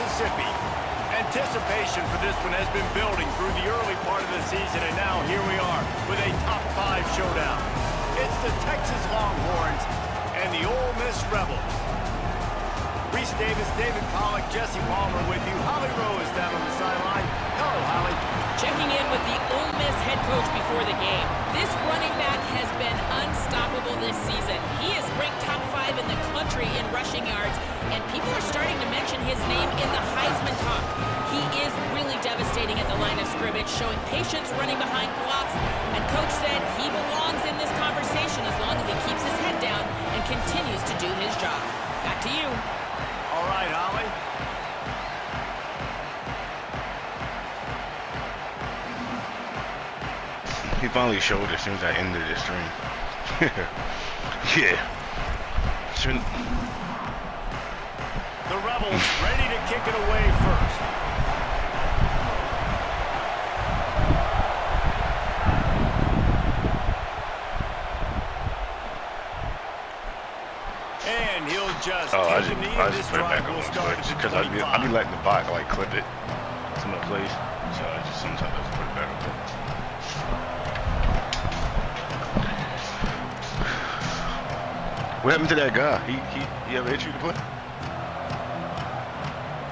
Mississippi. Anticipation for this one has been building through the early part of the season, and now here we are with a top 5 showdown. It's the Texas Longhorns and the Ole Miss Rebels. Reese Davis, David Pollack, Jesse Palmer with you. Holly Rowe is down on the sideline. Hello, Holly. Checking in with the Ole Miss head coach before the game. This running back has been unstoppable this season. He is ranked top 5 in the country in rushing yards, and people are starting to mention his name in the Heisman talk. He is really devastating at the line of scrimmage, showing patience running behind blocks, and coach said he belongs in this conversation as long as he keeps his head down and continues to do his job. Back to you. All right, Holly. He finally showed as soon as I ended the stream. Yeah. Shouldn't. The Rebels ready to kick it away first. And he'll just take the knee, and this drive will start at the 25. Because I be letting the bot like clip it to my place. So I just sometimes I just put it back up there. What happened to that guy? He ever hit you to play?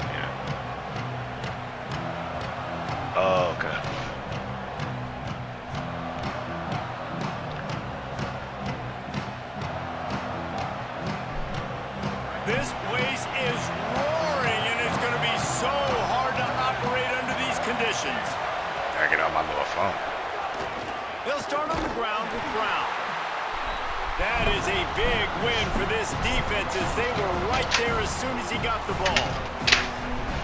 Yeah. Oh, okay. This place is roaring, and it's going to be so hard to operate under these conditions. I get out my little phone. They'll start on the ground with Brown. That is a big win for this defense as they were right there as soon as he got the ball.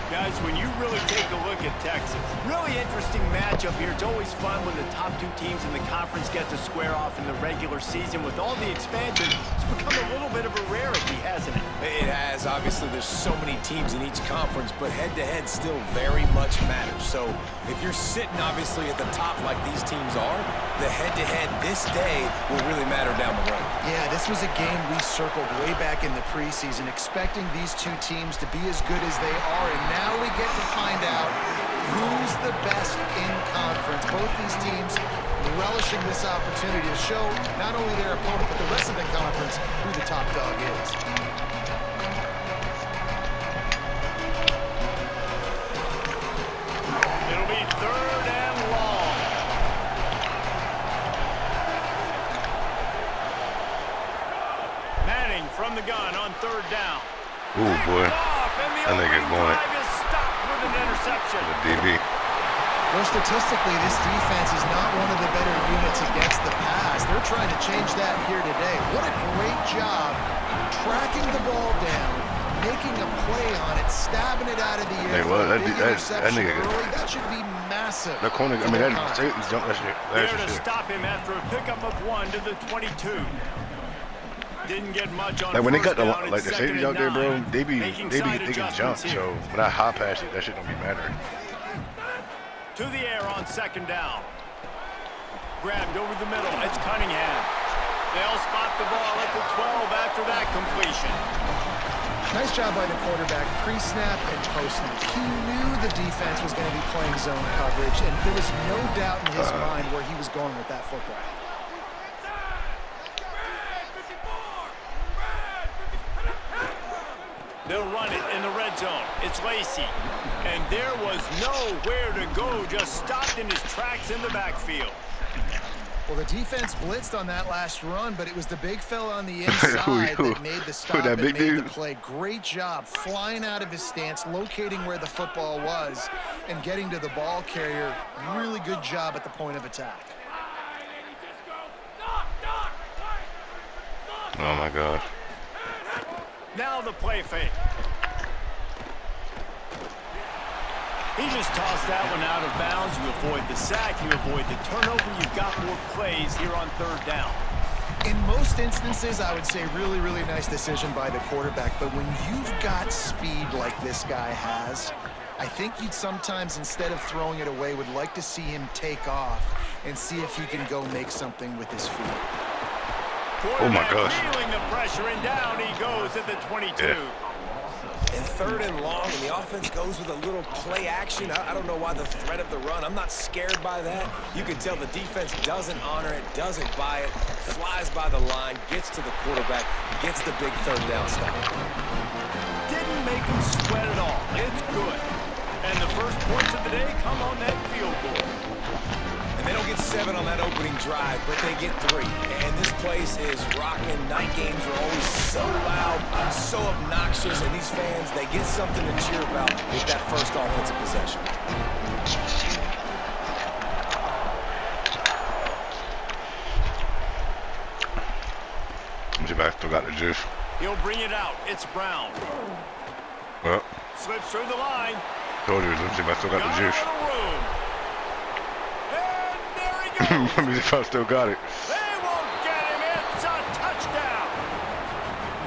Guys, when you really take a look at Texas, really interesting matchup here. It's always fun when the top 2 teams in the conference get to square off in the regular season. With all the expansion, it's become a little bit of a rarity, hasn't it? It has. Obviously, there's so many teams in each conference, but head-to-head still very much matters. So if you're sitting, obviously, at the top like these teams are, the head-to-head this day will really matter down the road. Yeah, this was a game we circled way back in the preseason, expecting these 2 teams to be as good as they are, and now we get to find out who's the best in conference. Both these teams relishing this opportunity to show not only their opponent, but the rest of the conference who the top dog is. It'll be 3rd and long. Manning from the gun on 3rd down. Ooh, boy. I think it's going. With an interception. The DB. Well, statistically, this defense is not one of the better units against the pass. They're trying to change that here today. What a great job tracking the ball down, making a play on it, stabbing it out of the air. Hey, well, that nigga early. That should be massive. The corner, I mean, that safety's jump. That's there to stop him after a pickup of 1 to the 22. Didn't get much on like when they got the down, like the safeties out there, bro, they can jump. Here. So when I high pass it, that shit don't be mattering. To the air on 2nd down. Grabbed over the middle. It's Cunningham. They'll spot the ball at the 12 after that completion. Nice job by the quarterback, pre-snap and post-snap. He knew the defense was going to be playing zone coverage, and there was no doubt in his mind where he was going with that football. They'll run it in the red zone. It's Lacey. And there was nowhere to go, just stopped in his tracks in the backfield. Well, the defense blitzed on that last run, but it was the big fella on the inside that made the stop and made the play. Great job flying out of his stance, locating where the football was, and getting to the ball carrier. Really good job at the point of attack. Oh, my God. Now the play fake. He just tossed that one out of bounds. You avoid the sack, you avoid the turnover. You've got more plays here on 3rd down. In most instances, I would say really, really nice decision by the quarterback. But when you've got speed like this guy has, I think you'd sometimes, instead of throwing it away, would like to see him take off and see if he can go make something with his feet. Oh, my gosh. Feeling the pressure, and down he goes at the 22. Yeah. And 3rd and long, and the offense goes with a little play action. I don't know why the threat of the run. I'm not scared by that. You can tell the defense doesn't honor it, doesn't buy it, flies by the line, gets to the quarterback, gets the big 3rd down stop. Didn't make him sweat at all. It's good. And the first points of the day come on that field goal. And they don't get 7 on that opening drive, but they get 3. And this place is rocking. Night games are always so loud, so obnoxious, and these fans, they get something to cheer about with that first offensive possession. I still got the juice. He'll bring it out. It's Brown. Well, Slips through the line. told you, let me see if I still got the juice. Room. And there he goes. Let me see if I still got it. They won't get him. It's a touchdown.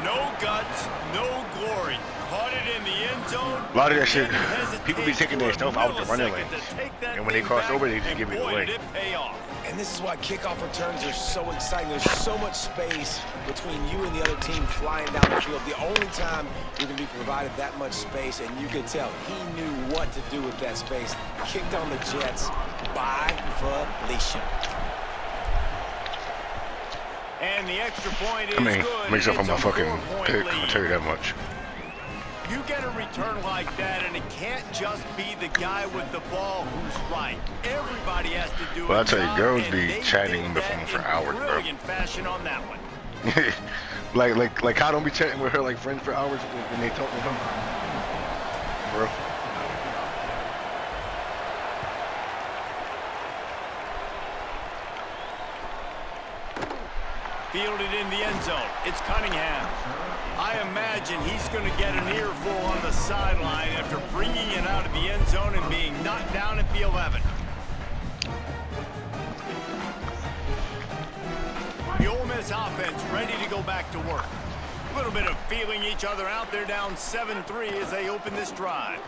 No guts, no glory. Caught it in the end zone. A lot of that shit, people be taking their stuff out the running lanes. And when they cross over, they just give it away. Did it pay off. And this is why kickoff returns are so exciting. There's so much space between you and the other team flying down the field. The only time you're going to be provided that much space, and you can tell he knew what to do with that space. Kicked on the Jets by Felicia. And the extra point is good. Makes up for my fucking pick, I'll tell you that lead. much. You get a return like that, and it can't just be the guy with the ball who's right. Everybody has to do it. Well, I'll tell you, girls and be they chatting did on the that phone for in hours, bro. brilliant fashion on that one. like I don't be chatting with her like friends for hours when they talk to him, bro. Fielded in the end zone. It's Cunningham. I imagine he's going to get an earful on the sideline after bringing it out of the end zone and being knocked down at the 11. The Ole Miss offense ready to go back to work. A little bit of feeling each other out. They're down 7-3 as they open this drive.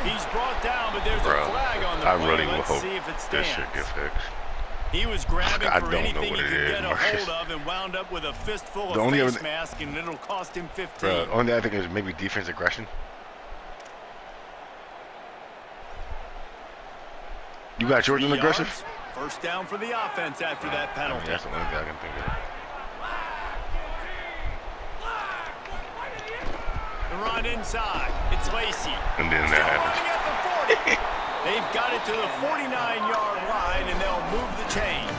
He's brought down, but there's a flag on the play. I really Let's hope see if it this stands. shit gets fixed. He was grabbing I for don't know anything what he it could is, get a Marcus. hold of and wound up with a fistful The of only face other- mask, and it'll cost him 15. Bro, only thing I think is maybe defense aggression. You got yours in 3 aggressive? yards. First down for the offense after that I penalty. mean, that's the only thing I can think of. The run inside. It's Lacey. And then Still that running at the 40. They've got it to the 49-yard line, and they'll move the chains.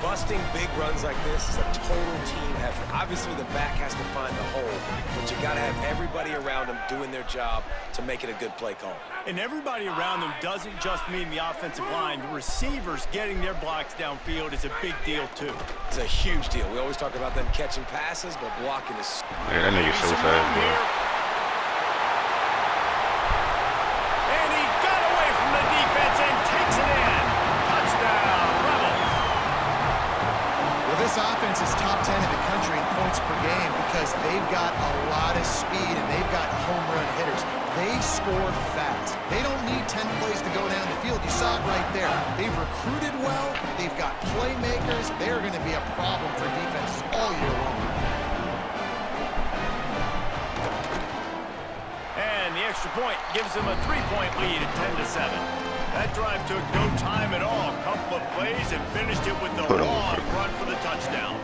Busting big runs like this is a total team effort. Obviously, the back has to find the hole, but you got to have everybody around them doing their job to make it a good play call. And everybody around them doesn't just mean the offensive line. The receivers getting their blocks downfield is a big deal, too. It's a huge deal. We always talk about them catching passes, but blocking is... Yeah, that nigga's so fast, bro. And he got away from the defense and takes it in. Touchdown, Rebels. Well, this offense is top 10 in the country in points per game because they've got a lot of speed and they've got home run hitters. They score fast. They don't need 10 plays to go down the field. You saw it right there. They've recruited well. They've got playmakers. They're going to be a problem for defenses all year long. And the extra point gives them a 3-point lead at 10-7. That drive took no time at all. A couple of plays and finished it with the long run for the touchdown.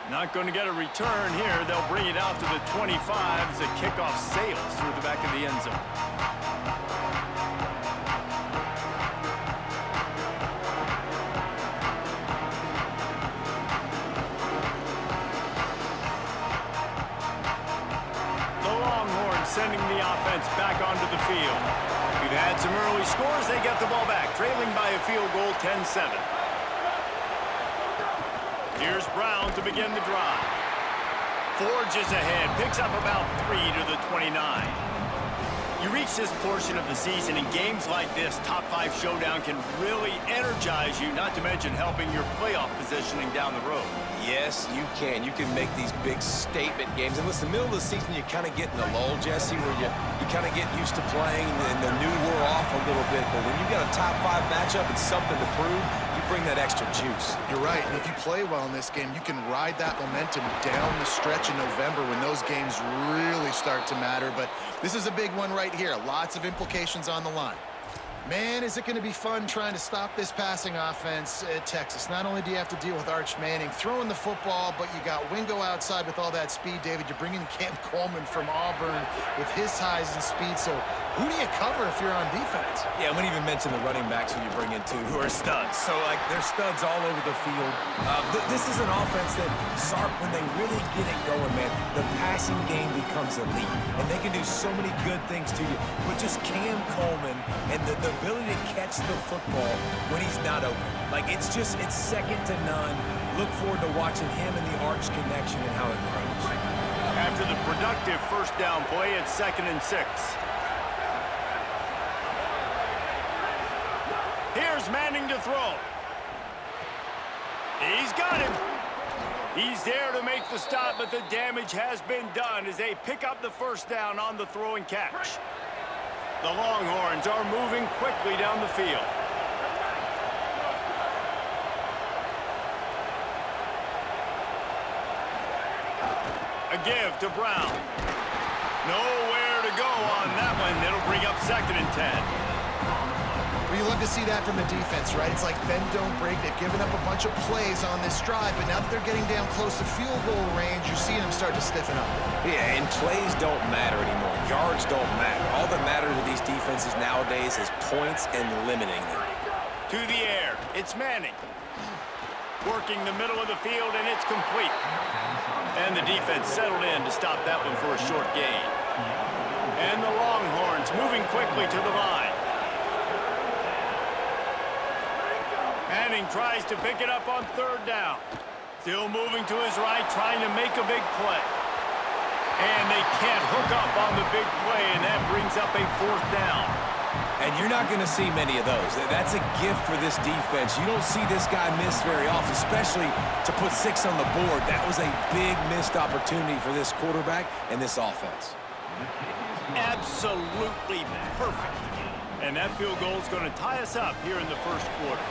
Not going to get a return here. They'll bring it out to the 25 as the kickoff sails through the back of the end zone. The Longhorns sending the offense back onto the field. We've had some early scores. They get the ball back, trailing by a field goal, 10-7. Here's Brown to begin the drive. Forges ahead, picks up about 3 to the 29. You reach this portion of the season, and games like this, top 5 showdown, can really energize you, not to mention helping your playoff positioning down the road. Yes, you can. You can make these big statement games. And listen, the middle of the season, you kind of get in a lull, Jesse, where you kind of get used to playing, and the new wore off a little bit. But when you got a top 5 matchup and something to prove, you bring that extra juice. You're right, and if you play well in this game, you can ride that momentum down the stretch in November when those games really start to matter. But this is a big one right here. Lots of implications on the line. Man, is it going to be fun trying to stop this passing offense at Texas. Not only do you have to deal with Arch Manning throwing the football, but you got Wingo outside with all that speed, David. You're bringing Cam Coleman from Auburn with his size and speed. So who do you cover if you're on defense? Yeah, I wouldn't even mention the running backs who you bring in, too, who are studs. So, like, they're studs all over the field. This is an offense that, Sark, when they really get it going, man, the passing game becomes elite. And they can do so many good things to you. But just Cam Coleman and the ability to catch the football when he's not open. Like, it's second to none. Look forward to watching him and the Arch connection and how it grows. After the productive first down play, it's 2nd and 6. Here's Manning to throw. He's got him. He's there to make the stop, but the damage has been done as they pick up the first down on the throw and catch. The Longhorns are moving quickly down the field. A give to Brown. Nowhere to go on that one. It'll bring up 2nd and 10. Well, you love to see that from the defense, right? It's like bend, don't break. They've given up a bunch of plays on this drive, but now that they're getting down close to field goal range, you're seeing them start to stiffen up. Yeah, and plays don't matter anymore. Yards don't matter. All that matters with these defenses nowadays is points and limiting them. To the air, it's Manning. Working the middle of the field, and it's complete. And the defense settled in to stop that one for a short gain. And the Longhorns moving quickly to the line. Manning tries to pick it up on 3rd down. Still moving to his right, trying to make a big play. And they can't hook up on the big play, and that brings up a 4th down. And you're not going to see many of those. That's a gift for this defense. You don't see this guy miss very often, especially to put 6 on the board. That was a big missed opportunity for this quarterback and this offense. Absolutely perfect. And that field goal is going to tie us up here in the first quarter.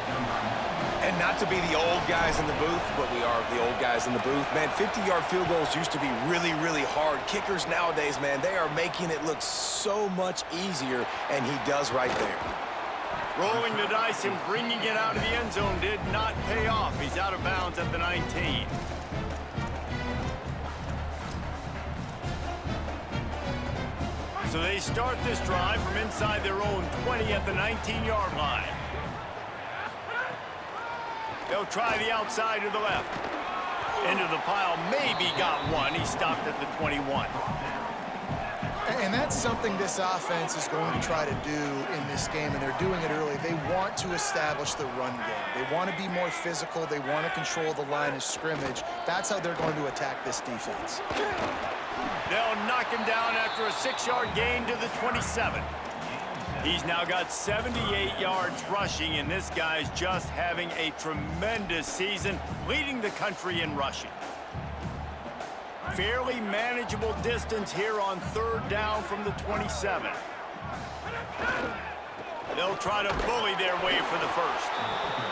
And not to be the old guys in the booth, but we are the old guys in the booth. Man, 50-yard field goals used to be really, really hard. Kickers nowadays, man, they are making it look so much easier, and he does right there. Rolling the dice and bringing it out of the end zone did not pay off. He's out of bounds at the 19. So they start this drive from inside their own 20 at the 19-yard line. They'll try the outside to the left. Into the pile, maybe got one. He stopped at the 21. And that's something this offense is going to try to do in this game, and they're doing it early. They want to establish the run game. They want to be more physical. They want to control the line of scrimmage. That's how they're going to attack this defense. They'll knock him down after a 6-yard gain to the 27. He's now got 78 yards rushing, and this guy's just having a tremendous season, leading the country in rushing. Fairly manageable distance here on 3rd down from the 27. They'll try to bully their way for the first.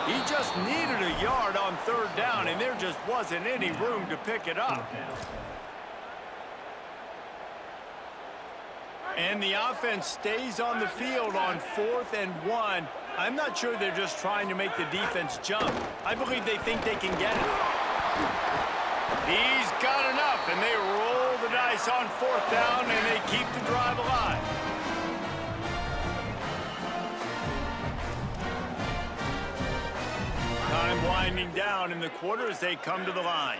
He just needed a yard on 3rd down, and there just wasn't any room to pick it up. And the offense stays on the field on 4th and 1. I'm not sure they're just trying to make the defense jump. I believe they think they can get it. He's got enough, and they roll the dice on 4th down, and they keep the drive alive. Time winding down in the quarter as they come to the line.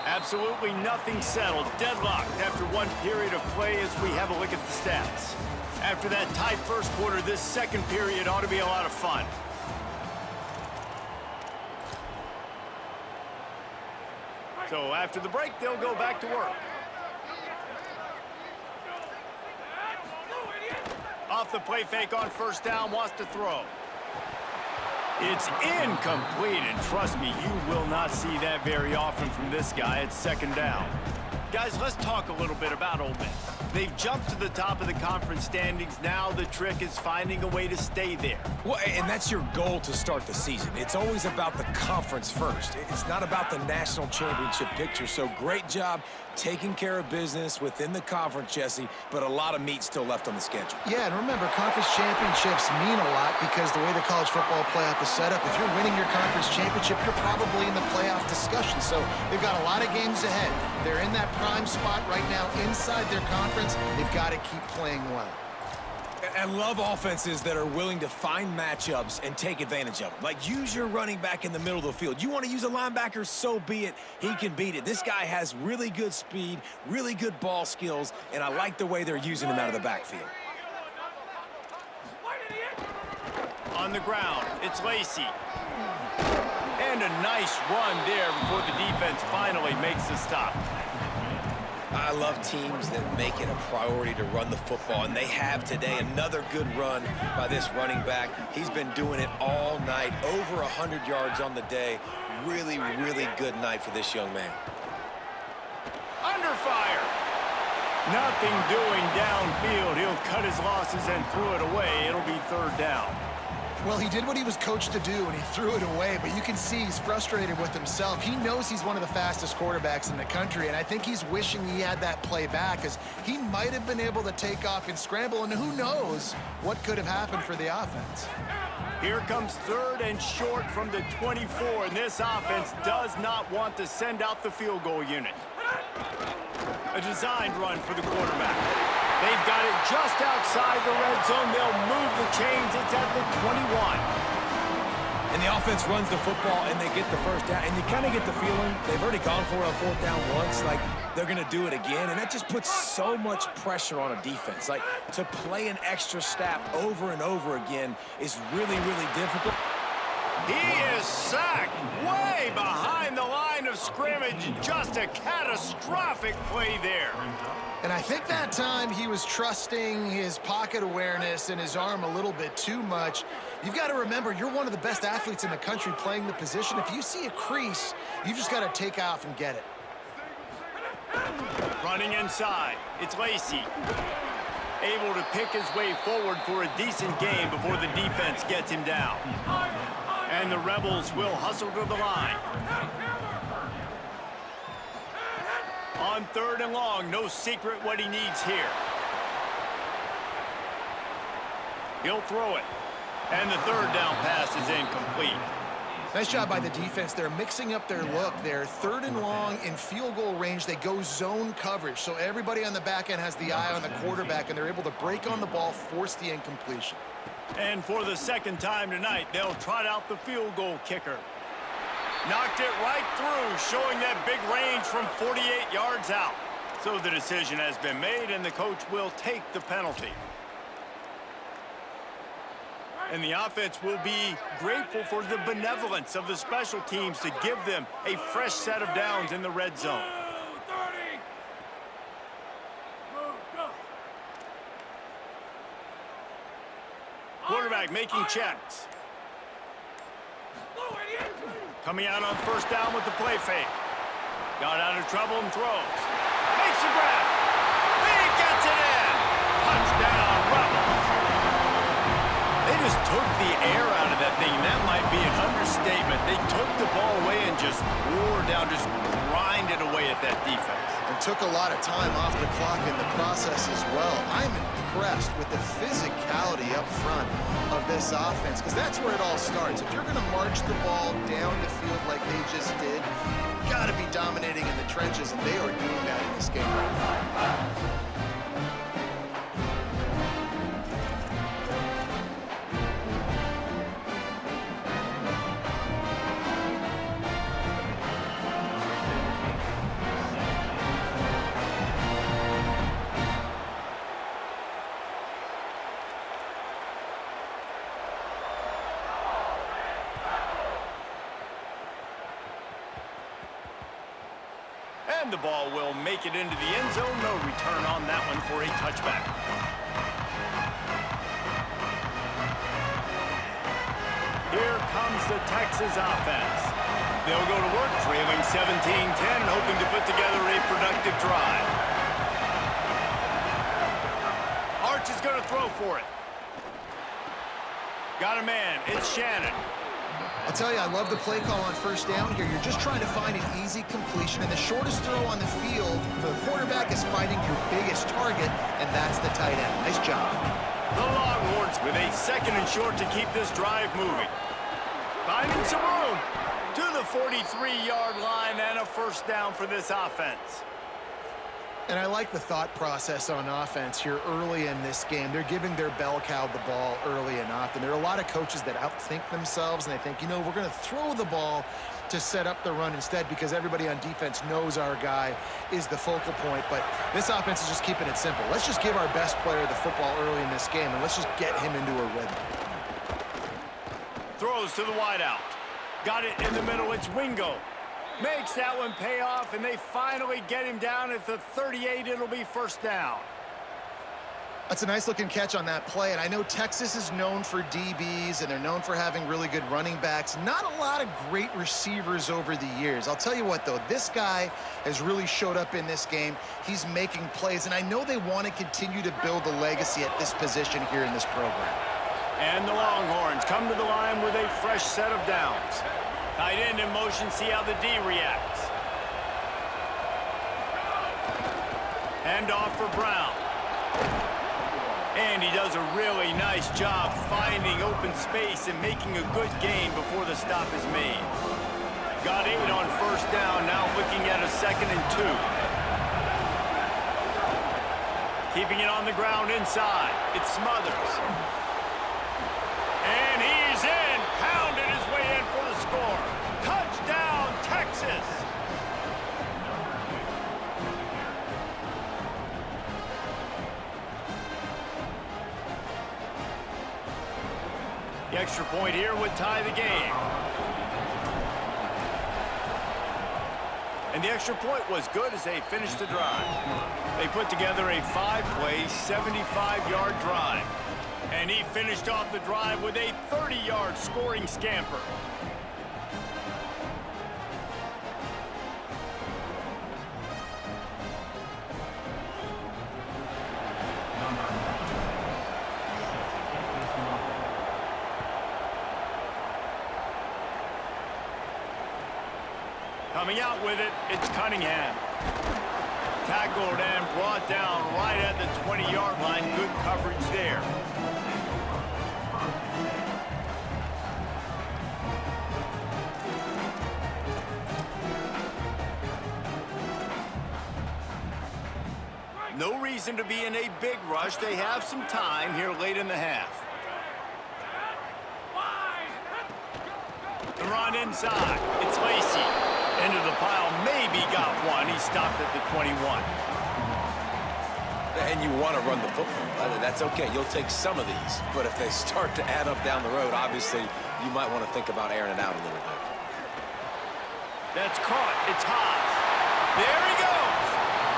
Absolutely nothing settled. Deadlocked after one period of play as we have a look at the stats. After that tight first quarter, this second period ought to be a lot of fun. So after the break, they'll go back to work. Off the play fake on first down, wants to throw. It's incomplete, and trust me, you will not see that very often from this guy. It's second down. Guys, let's talk a little bit about Ole Miss. They've jumped to the top of the conference standings. Now the trick is finding a way to stay there. Well, and that's your goal to start the season. It's always about the conference first. It's not about the national championship picture. So great job taking care of business within the conference, Jesse, but a lot of meat still left on the schedule. Yeah, and remember, conference championships mean a lot because the way the college football playoff is set up, if you're winning your conference championship, you're probably in the playoff discussion. So they've got a lot of games ahead. They're in that prime spot right now inside their conference. They've got to keep playing well. I love offenses that are willing to find matchups and take advantage of them. Like, use your running back in the middle of the field. You want to use a linebacker, so be it. He can beat it. This guy has really good speed, really good ball skills, and I like the way they're using him out of the backfield. On the ground, it's Lacey. And a nice run there before the defense finally makes the stop. I love teams that make it a priority to run the football, and they have today. Another good run by this running back. He's been doing it all night, over 100 yards on the day. Really, really good night for this young man. Under fire. Nothing doing downfield. He'll cut his losses and throw it away. It'll be third down. Well, he did what he was coached to do, and he threw it away, but you can see he's frustrated with himself. He knows he's one of the fastest quarterbacks in the country, and I think he's wishing he had that play back, because he might have been able to take off and scramble, and who knows what could have happened for the offense. Here comes third and short from the 24, and this offense does not want to send out the field goal unit. A designed run for the quarterback. They've got it just outside the red zone. They'll move the chains. It's at the 21. And the offense runs the football, and they get the first down. And you kind of get the feeling they've already gone for it on fourth down once. Like, they're going to do it again. And that just puts so much pressure on a defense. Like, to play an extra snap over and over again is really, really difficult. He is sacked way behind the line of scrimmage. Just a catastrophic play there. And I think that time he was trusting his pocket awareness and his arm a little bit too much. You've got to remember, you're one of the best athletes in the country playing the position. If you see a crease, you just got to take off and get it. Running inside, it's Lacey. Able to pick his way forward for a decent game before the defense gets him down. And the Rebels will hustle to the line. On third and long, no secret what he needs here. He'll throw it. And the third down pass is incomplete. Nice job by the defense. They're mixing up their look. They're third and long in field goal range. They go zone coverage. So everybody on the back end has the eye on the quarterback, and they're able to break on the ball, force the incompletion. And for the second time tonight, they'll trot out the field goal kicker. Knocked it right through, showing that big range from 48 yards out. So the decision has been made, and the coach will take the penalty. And the offense will be grateful for the benevolence of the special teams to give them a fresh set of downs in the red zone. Quarterback making checks. Coming out on first down with the play fake. Got out of trouble and throws. Makes a grab. He gets it in. Touchdown, Rebels. They just took the air out of that thing. That might be an understatement. They took the ball away and just wore down, just grinded away at that defense. And took a lot of time off the clock in the process as well. I'm impressed with the physicality up front of this offense, because that's where it all starts. If you're going to march the ball down the field like they just did, you've got to be dominating in the trenches, and they are doing that in this game right now. And the ball will make it into the end zone. No return on that one for a touchback. Here comes the Texas offense. They'll go to work, trailing 17-10, and hoping to put together a productive drive. Arch is going to throw for it. Got a man. It's Shannon. I tell you, I love the play call on first down here. You're just trying to find an easy completion, and the shortest throw on the field for the quarterback is finding your biggest target, and that's the tight end. Nice job. The Longhorns with a 2nd and short to keep this drive moving. Finding some room to the 43-yard line and a first down for this offense. And I like the thought process on offense here early in this game. They're giving their bell cow the ball early and often. There are a lot of coaches that outthink themselves, and they think, you know, we're going to throw the ball to set up the run instead because everybody on defense knows our guy is the focal point. But this offense is just keeping it simple. Let's just give our best player the football early in this game, and let's just get him into a rhythm. Throws to the wideout. Got it in the middle. It's Wingo. Makes that one pay off, and they finally get him down at the 38. It'll be first down. That's a nice-looking catch on that play, and I know Texas is known for DBs, and they're known for having really good running backs. Not a lot of great receivers over the years. I'll tell you what, though, this guy has really showed up in this game. He's making plays, and I know they want to continue to build a legacy at this position here in this program. And the Longhorns come to the line with a fresh set of downs. Tight end in motion, see how the D reacts. Hand off for Brown. And he does a really nice job finding open space and making a good gain before the stop is made. Got 8 on first down, now looking at a 2nd and 2. Keeping it on the ground inside. It's Smothers. And he's in, pounded his way in for the score. Touchdown, Texas! The extra point here would tie the game. And the extra point was good as they finished the drive. They put together a 5-play, 75-yard drive. And he finished off the drive with a 30-yard scoring scamper. Coming out with it, it's Cunningham. Tackled and brought down right at the 20-yard line. Good coverage there. No reason to be in a big rush. They have some time here late in the half. The run inside. It's Lacey. Into the pile. Maybe got one. He stopped at the 21. And you want to run the football. That's okay. You'll take some of these. But if they start to add up down the road, obviously, you might want to think about airing it out a little bit. That's caught. It's Haas. There he goes.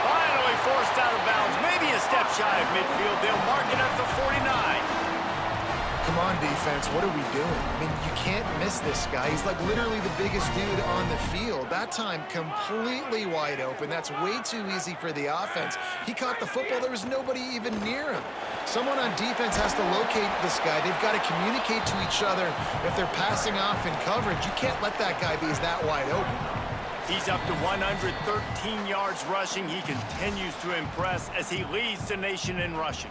Finally forced out of bounds. Maybe a step shy of midfield. They'll mark it at the 49. Come on, defense. What are we doing? I mean, you can't miss this guy. He's like literally the biggest dude on the field. That time, completely wide open. That's way too easy for the offense. He caught the football. There was nobody even near him. Someone on defense has to locate this guy. They've got to communicate to each other if they're passing off in coverage. You can't let that guy be that wide open. He's up to 113 yards rushing. He continues to impress as he leads the nation in rushing.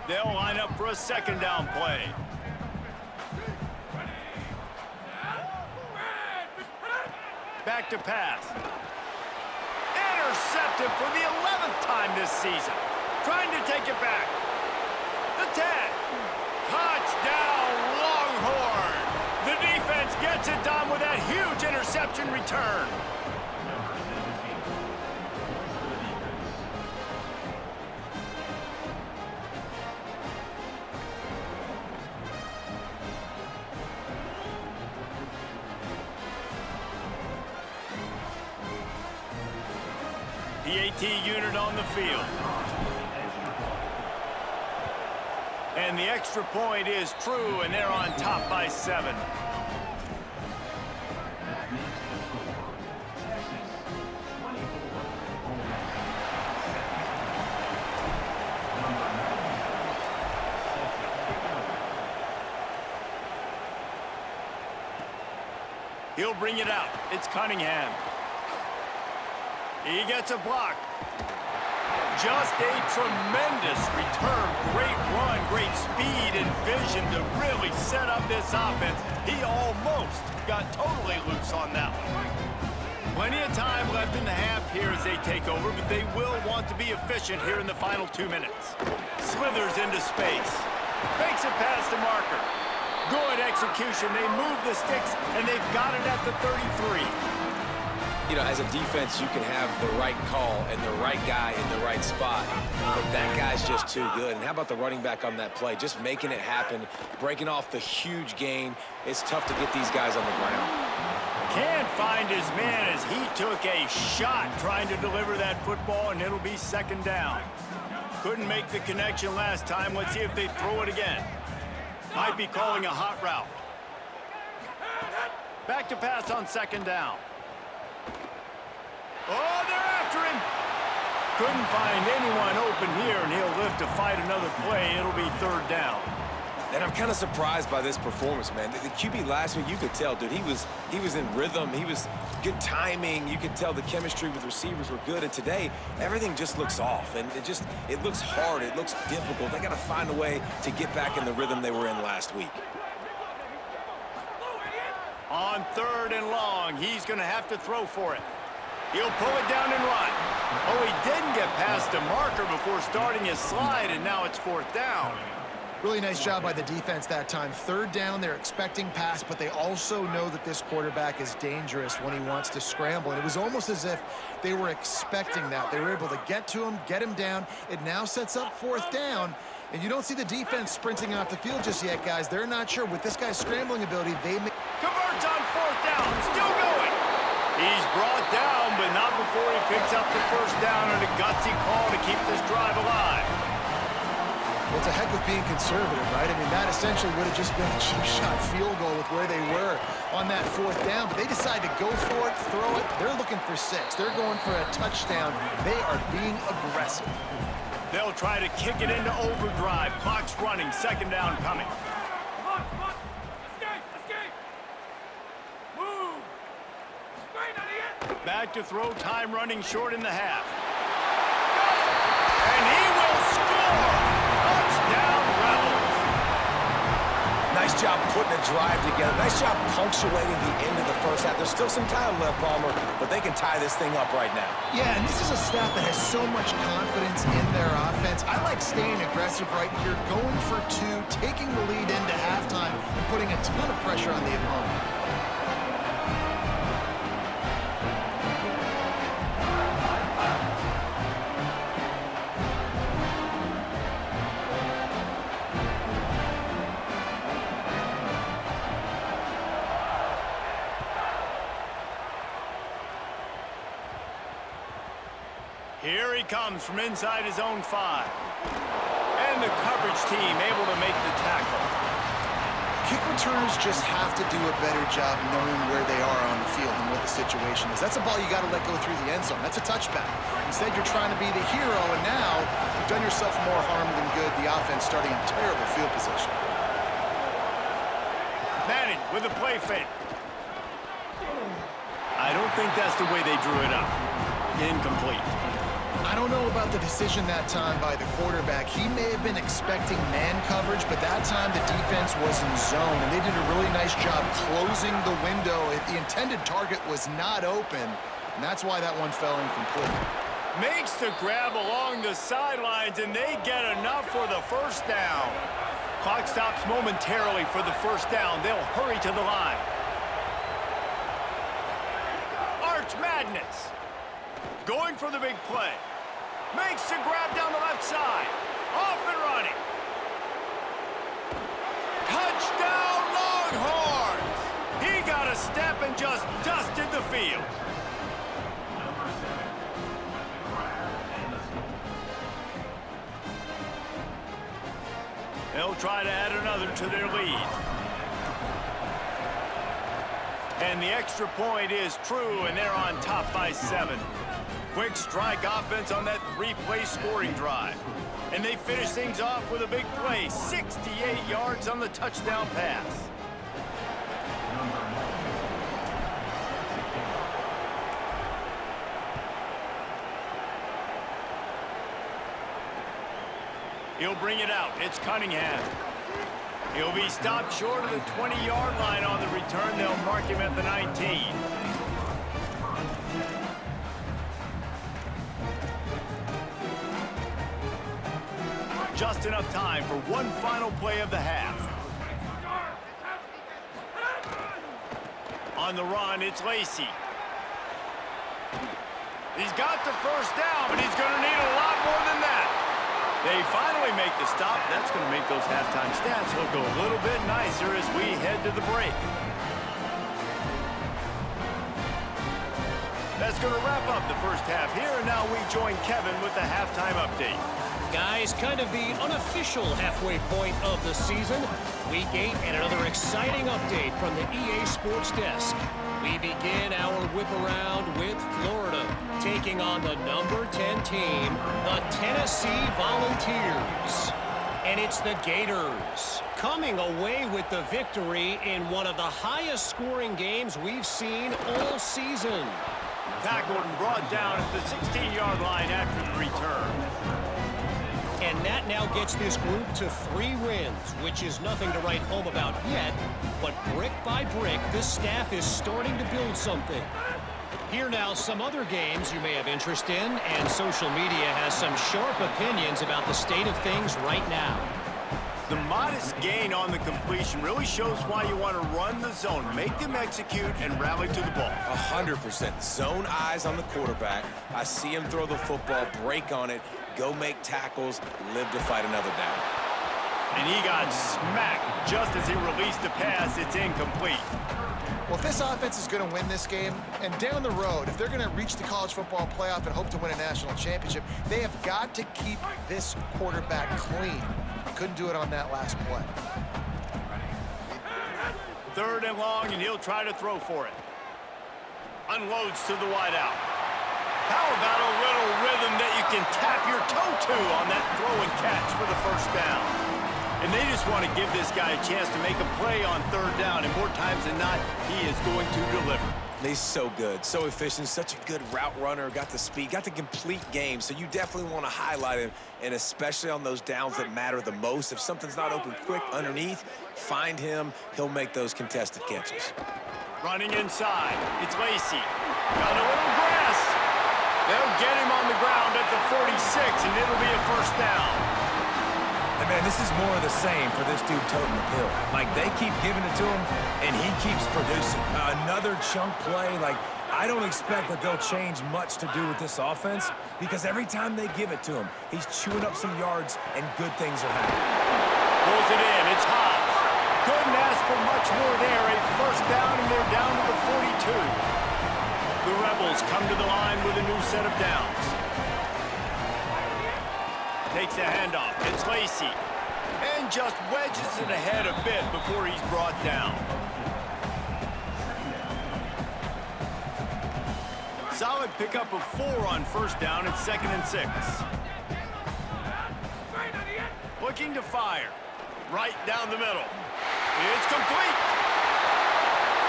They'll line up for a 2nd down play. Back to pass. Intercepted for the 11th time this season. Trying to take it back. The 10. Touchdown, Longhorn. The defense gets it done with that huge interception return. PAT unit on the field. And the extra point is true, and they're on top by 7. He'll bring it out. It's Cunningham. He gets a block. Just a tremendous return. Great run, great speed and vision to really set up this offense. He almost got totally loose on that one. Plenty of time left in the half here as they take over, but they will want to be efficient here in the final 2 minutes. Slithers into space. Makes a pass to Marker. Good execution. They move the sticks, and they've got it at the 33. You know, as a defense, you can have the right call and the right guy in the right spot, but that guy's just too good. And how about the running back on that play? Just making it happen, breaking off the huge gain. It's tough to get these guys on the ground. Can't find his man as he took a shot trying to deliver that football, and it'll be 2nd down. Couldn't make the connection last time. Let's see if they throw it again. Might be calling a hot route. Back to pass on 2nd down. Oh, they're after him. Couldn't find anyone open here, and he'll live to fight another play. It'll be 3rd down. And I'm kind of surprised by this performance, man. The QB last week, you could tell, dude, he was in rhythm. He was good timing. You could tell the chemistry with receivers were good. And today, everything just looks off. And it looks hard. It looks difficult. They got to find a way to get back in the rhythm they were in last week. On 3rd and long, he's going to have to throw for it. He'll pull it down and run. Oh, he didn't get past a marker before starting his slide, and now it's 4th down. Really nice job by the defense that time. 3rd down, they're expecting pass, but they also know that this quarterback is dangerous when he wants to scramble. And it was almost as if they were expecting that. They were able to get to him, get him down. It now sets up 4th down. And you don't see the defense sprinting off the field just yet, guys. They're not sure. With this guy's scrambling ability, they may... Converts on 4th down. Still going. He's brought down, but not before he picks up the 1st down and a gutsy call to keep this drive alive. Well, it's a heck of being conservative, right? I mean, that essentially would have just been a cheap shot field goal with where they were on that 4th down. But they decide to go for it, throw it. They're looking for 6. They're going for a touchdown. They are being aggressive. They'll try to kick it into overdrive. Clock's running. 2nd down coming. Back to throw, time running short in the half. And he will score! Touchdown, Rebels! Nice job putting a drive together. Nice job punctuating the end of the 1st half. There's still some time left, Palmer, but they can tie this thing up right now. Yeah, and this is a staff that has so much confidence in their offense. I like staying aggressive right here, going for 2, taking the lead into halftime, and putting a ton of pressure on the opponent. Here he comes from inside his own 5. And the coverage team able to make the tackle. Kick returners just have to do a better job knowing where they are on the field and what the situation is. That's a ball you got to let go through the end zone. That's a touchback. Instead, you're trying to be the hero, and now you've done yourself more harm than good. The offense starting in terrible field position. Manning with a play fake. I don't think that's the way they drew it up. Incomplete. I don't know about the decision that time by the quarterback. He may have been expecting man coverage, but that time the defense was in zone, and they did a really nice job closing the window. The intended target was not open, and that's why that one fell incomplete. Makes the grab along the sidelines, and they get enough for the 1st down. Clock stops momentarily for the 1st down. They'll hurry to the line. Arch Madness. Going for the big play. Makes the grab down the left side. Off and running. Touchdown, Longhorns! He got a step and just dusted the field. They'll try to add another to their lead. And the extra point is true, and they're on top by 7. Quick strike offense on that 3-play scoring drive. And they finish things off with a big play, 68 yards on the touchdown pass. He'll bring it out. It's Cunningham. He'll be stopped short of the 20-yard line on the return. They'll mark him at the 19. Just enough time for one final play of the half. On the run, it's Lacey. He's got the first down, but he's going to need a lot more than that. They finally make the stop. That's going to make those halftime stats look a little bit nicer as we head to the break. That's going to wrap up the first half here, and now we join Kevin with the halftime update. Guys, kind of the unofficial halfway point of the season. Week 8 and another exciting update from the EA Sports Desk. We begin our whip around with Florida, taking on the number 10 team, the Tennessee Volunteers. And it's the Gators, coming away with the victory in one of the highest scoring games we've seen all season. Tackled and brought down at the 16-yard line after the return. And that now gets this group to 3 wins, which is nothing to write home about yet. But brick by brick, this staff is starting to build something. Here now, some other games you may have interest in, and social media has some sharp opinions about the state of things right now. The modest gain on the completion really shows why you want to run the zone, make them execute, and rally to the ball. 100%. Zone eyes on the quarterback. I see him throw the football, break on it, go make tackles, live to fight another down. And he got smacked just as he released the pass. It's incomplete. Well, if this offense is going to win this game, and down the road, if they're going to reach the college football playoff and hope to win a national championship, they have got to keep this quarterback clean. Couldn't do it on that last play. 3rd and long, and he'll try to throw for it. Unloads to the wideout. How about a little rhythm that you can tap your toe to on that throw and catch for the first down? And they just want to give this guy a chance to make a play on 3rd down, and more times than not, he is going to deliver. He's so good, so efficient, such a good route runner, got the speed, got the complete game, so you definitely want to highlight him, and especially on those downs that matter the most. If something's not open quick underneath, find him, he'll make those contested catches. Running inside, it's Lacey. Got a little grass. They'll get him on the ground at the 46, and it'll be a first down. And man, this is more of the same for this dude toting the pill. Like, they keep giving it to him, and he keeps producing. Another chunk play. Like, I don't expect that they'll change much to do with this offense, because every time they give it to him, he's chewing up some yards, and good things are happening. Pulls it in. It's Hobbs. Couldn't ask for much more there. A first down, and they're down to the 42. The Rebels come to the line with a new set of downs. Takes the handoff. It's Lacey. And just wedges it ahead a bit before he's brought down. Solid pickup of 4 on first down at 2nd and 6. Looking to fire. Right down the middle. It's complete.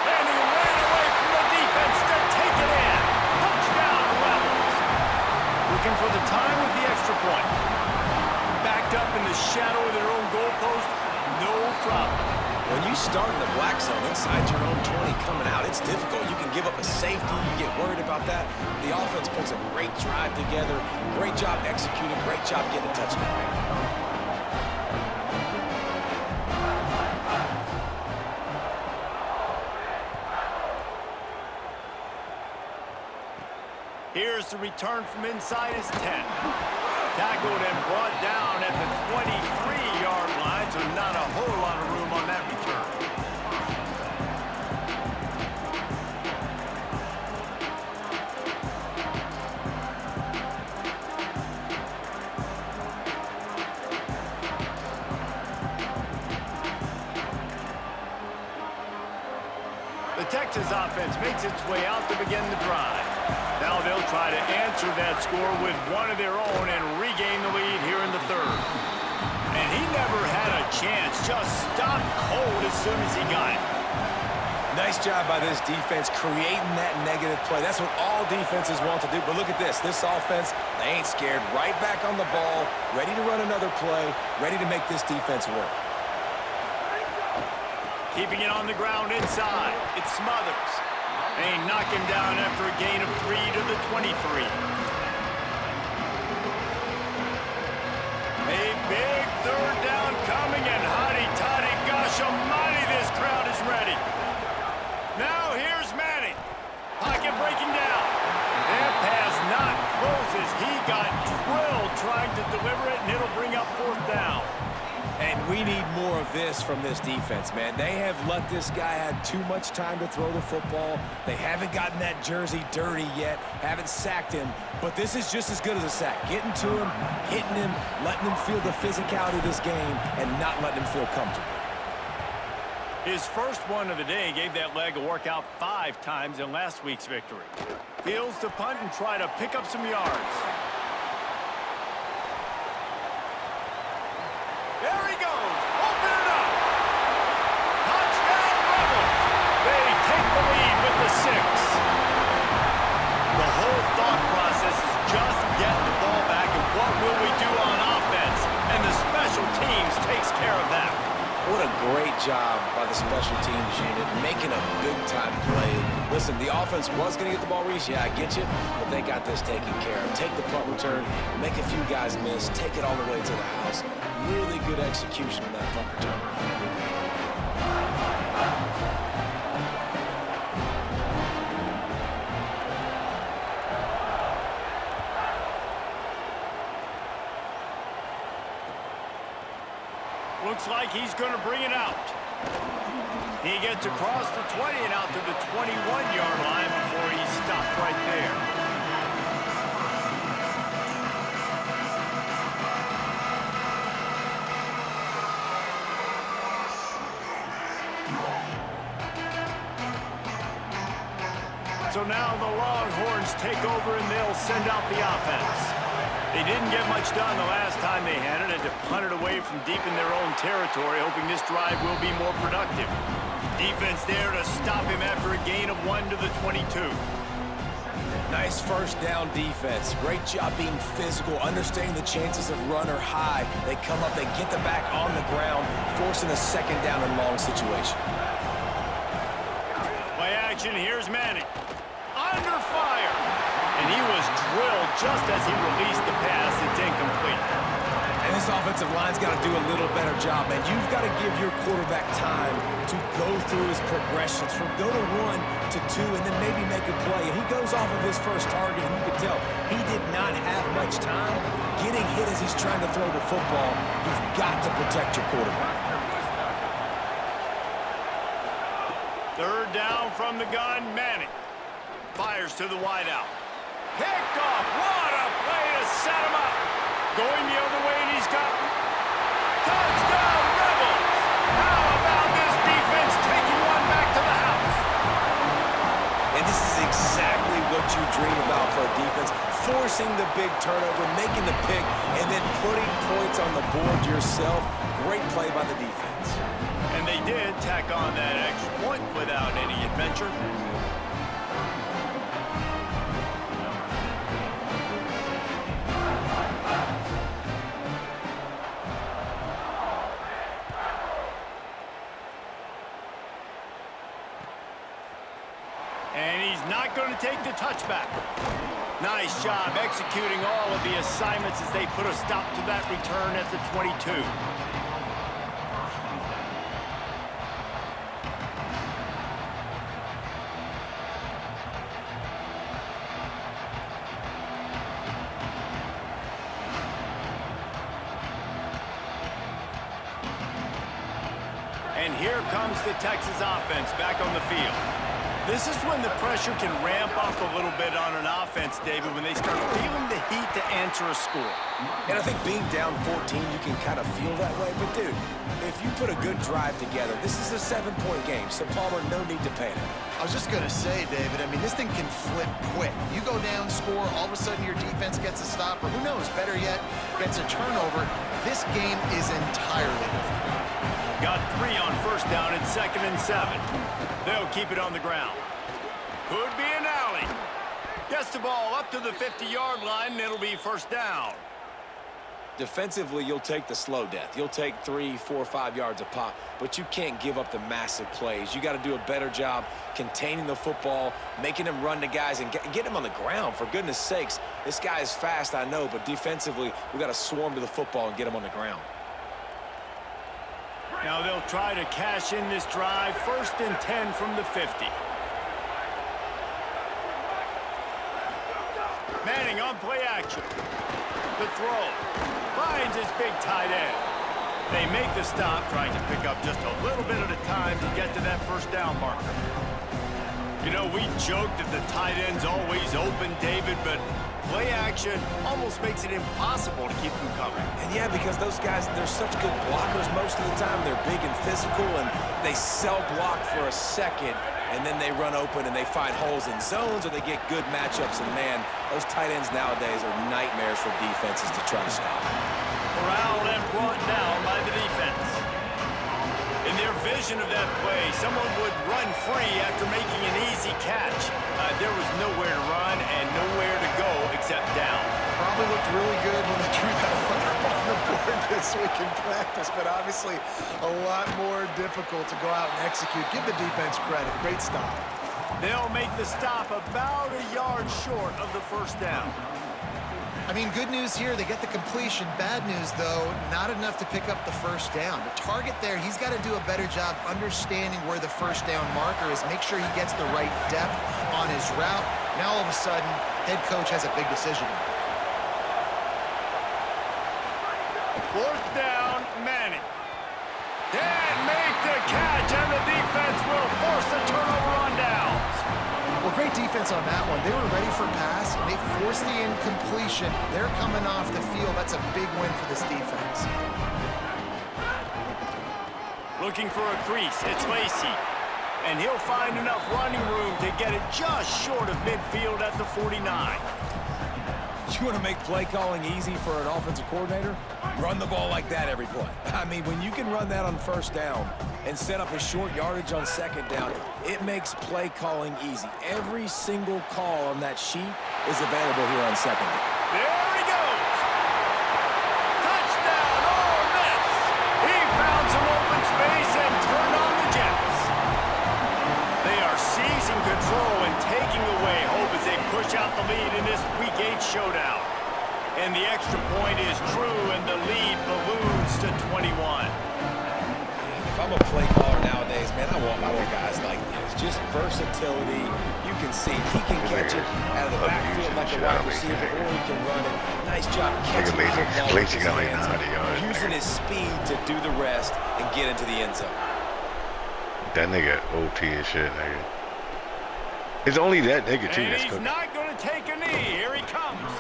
And he ran away from the defense to take it in. Touchdown, Rebels. Looking for the time with the extra point. Backed up in the shadow of their own goalpost, no problem. When you start in the black zone inside your own 20 coming out, it's difficult. You can give up a safety. You get worried about that. The offense puts a great drive together. Great job executing. Great job getting a touchdown. Here's the return from inside his 10. Tackled and brought down at the 23-yard line, so not a whole lot of room on that return. Texas offense makes its way out to begin the drive. Now they'll try to answer that score with one of their own and regain the lead here in the third. And he never had a chance, just stopped cold as soon as he got it. Nice job by this defense creating that negative play. That's what all defenses want to do. But look at this. This offense, they ain't scared. Right back on the ball, ready to run another play, ready to make this defense work. Keeping it on the ground inside. It's Smothers. They knock him down after a gain of 3 to the 23. A big third down coming, and hotty-toddy, gosh almighty, this crowd is ready. Now here's Manning. Pocket breaking down. That pass not closes. He got drilled trying to deliver it, and it'll bring up fourth down. And we need more of this from this defense, man. They have let this guy have too much time to throw the football. They haven't gotten that jersey dirty yet, haven't sacked him. But this is just as good as a sack. Getting to him, hitting him, letting him feel the physicality of this game, and not letting him feel comfortable. His first one of the day gave that leg a workout 5 times in last week's victory. Fields to punt and try to pick up some yards. There he goes. Open it up. Touchdown Rebels. They take the lead with the 6. The whole thought process is just get the ball back and what will we do on offense? And the special teams takes care of that. What a great job by the special teams unit, making a big-time play. Listen, the offense was going to get the ball, Reese. Yeah, I get you, but they got this taken care of. Take the punt return, make a few guys miss, take it all the way to the house. Really good execution on that punt return. Looks like he's going to bring it out. He gets across the 20 and out to the 21-yard line before he's stopped right there. So now the Longhorns take over and they'll send out the offense. They didn't get much done the last time they had it, had to punt it away from deep in their own territory, hoping this drive will be more productive. Defense there to stop him after a gain of 1 to the 22. Nice first down defense. Great job being physical, understanding the chances of run are high. They come up, they get the back on the ground, forcing a second down and long situation. Play action, here's Manning. Under fire. And he was drilled just as he released the pass. It's incomplete. And this offensive line's got to do a little better job, man. You've got to give your quarterback time to go through his progressions from go to 1 to 2 and then maybe make a play. And he goes off of his first target, and you can tell he did not have much time getting hit as he's trying to throw the football. You've got to protect your quarterback. Third down from the gun, Manning. Fires to the wideout. Picked off. What a play to set him up. Going the other way, and he's got touchdown Rebels. How about this defense taking one back to the house? And this is exactly what you dream about for a defense. Forcing the big turnover, making the pick, and then putting points on the board yourself. Great play by the defense. And they did tack on that extra point without any adventure. And he's not going to take the touchback. Nice job executing all of the assignments as they put a stop to that return at the 22. And here comes the Texas offense back on the field. This is when the pressure can ramp up a little bit on an offense, David, when they start feeling the heat to answer a score. And I think being down 14, you can kind of feel that way. But, dude, if you put a good drive together, this is a 7-point game, so Palmer, no need to panic. I was just going to say, David, I mean, this thing can flip quick. You go down, score, all of a sudden your defense gets a stop, or who knows, better yet, gets a turnover. This game is entirely different. Got 3 on first down and 2nd and 7. They'll keep it on the ground. Could be an alley. Gets the ball up to the 50-yard line, and it'll be first down. Defensively, you'll take the slow death. You'll take 3, 4, 5 yards a pop, but you can't give up the massive plays. You got to do a better job containing the football, making him run to guys, and get him on the ground. For goodness sakes, this guy is fast, I know, but defensively, we got to swarm to the football and get him on the ground. Now they'll try to cash in this drive. 1st and 10 from the 50. Manning on play action. The throw. Finds his big tight end. They make the stop, trying to pick up just a little bit at a time to get to that first down marker. You know, we joked that the tight end's always open, David, but play action almost makes it impossible to keep them coming. And yeah, because those guys, they're such good blockers most of the time. They're big and physical, and they sell block for a second, and then they run open and they find holes in zones, or they get good matchups. And man, those tight ends nowadays are nightmares for defenses to try to stop. Corralled and brought down by the defense. In their vision of that play, someone would run free after making an easy catch. There was nowhere to run and nowhere to go except down. Probably looked really good when they drew that one up on the board this week in practice, but obviously a lot more difficult to go out and execute. Give the defense credit. Great stop. They'll make the stop about a yard short of the first down. I mean, good news here, they get the completion. Bad news, though, not enough to pick up the first down. The target there, he's got to do a better job understanding where the first down marker is, make sure he gets the right depth on his route. Now, all of a sudden, head coach has a big decision. 4th down, Manning. Can't make the catch, and the defense will force a turnover on downs. Well, great defense on that one. They were ready for pass, and they forced the incompletion. They're coming off the field. That's a big win for this defense. Looking for a crease, it's Lacy. And he'll find enough running room to get it just short of midfield at the 49. You want to make play calling easy for an offensive coordinator? Run the ball like that every play. I mean, when you can run that on first down and set up a short yardage on second down, it makes play calling easy. Every single call on that sheet is available here on second down. There he goes. Touchdown, Ole Miss. He found some open space and turned on the Jets. They are seizing control and taking away hope as they push out the lead in this Week 8 showdown. And the extra point is true, and the lead balloons to 21. If I'm a play caller nowadays, man, I want more guys like this. Just versatility. You can see he can catch it out of the backfield like a wide receiver, or he can run it. Nice job catching the ball with his hands, using his speed to do the rest and get into the end zone. That nigga OP and shit, nigga. It's only that nigga, too, And that's he's cooking. not going to take a knee. Here he comes.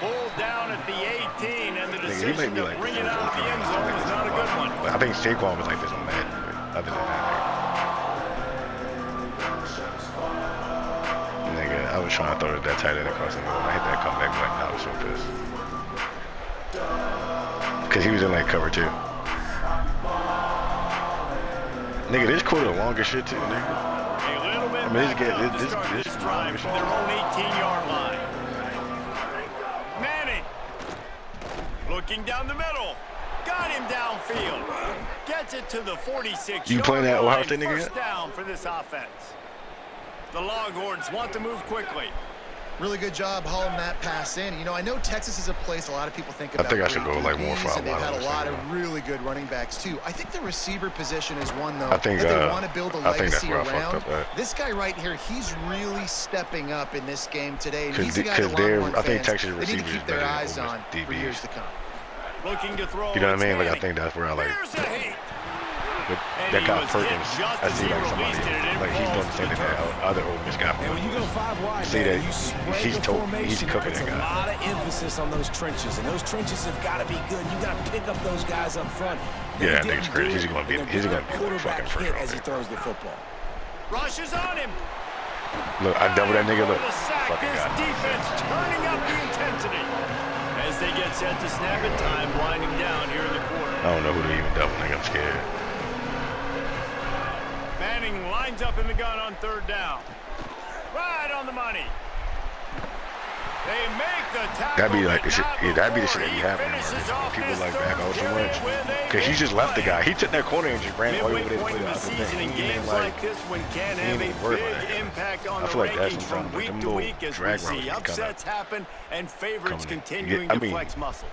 Pulled down at the 18, and the decision to bring it out of the end zone was not a good one. But I think Saquon was like this on Madden. Other than that, nigga, I was trying to throw that tight end across the middle. I hit that comeback button. I was so pissed. Because he was in like cover 2. Nigga, this quarter the longest shit too, nigga. A little bit this drive from their own 18-yard line. Manning looking down the middle. Got him downfield. Gets it to the 46. You playing that Ohio State nigga yet? First down for this offense. The Longhorns want to move quickly. Really good job hauling that pass in. You know, I know Texas is a place a lot of people think about. I think I should go like more for and they've had a lot of really good running backs too. I think the receiver position is one though I think, that they want to build a legacy around. Up, this guy right here, he's really stepping up in this game today. And he's a guy I think Texas they need to receivers keep their eyes on for DBs. years to come. Looking to throw. You know what I mean? Like I think that's where I like. Here's a heat. But And that he guy was hit Perkins, just I as see he like somebody released it, and it like he's doing falls the to same the thing that turf. other Ole Miss guy. And when you go 5 wide, See man, that you spread he's the he's formation, it cooking puts that a guy. lot of emphasis on those trenches, and those trenches have got to be good. You got to pick up those guys up front. They Yeah, I think didn't it's crazy. do He's it, gonna be and they're he's getting gonna their be the fucking quarterback first hit round as he pick. throws the football. Rushes on him. Look, I double that nigga. Look, For the sack, fucking this guy. defense turning up the intensity. As they get set to snap it, time winding down here in the quarter. I don't know who to even double, nigga. I'm scared. Manning lines up in the gun on 3rd down. Right on the money. They make the tackle. That'd be like the shit. Yeah, that'd be the shit that be before he happening. finishes When off people his like back out so third much. period with a Cause he just big left the play. guy. He took that corner and just ran all the way Midway over there to point play in the the other season, thing. and He ain't games like, like this one can he have ain't a even worried about big that. impact on I the feel like that's rankings what from I'm talking week about. to Them week as we drag see routes be kinda upsets happen and favorites coming in. continuing I to mean, flex muscle.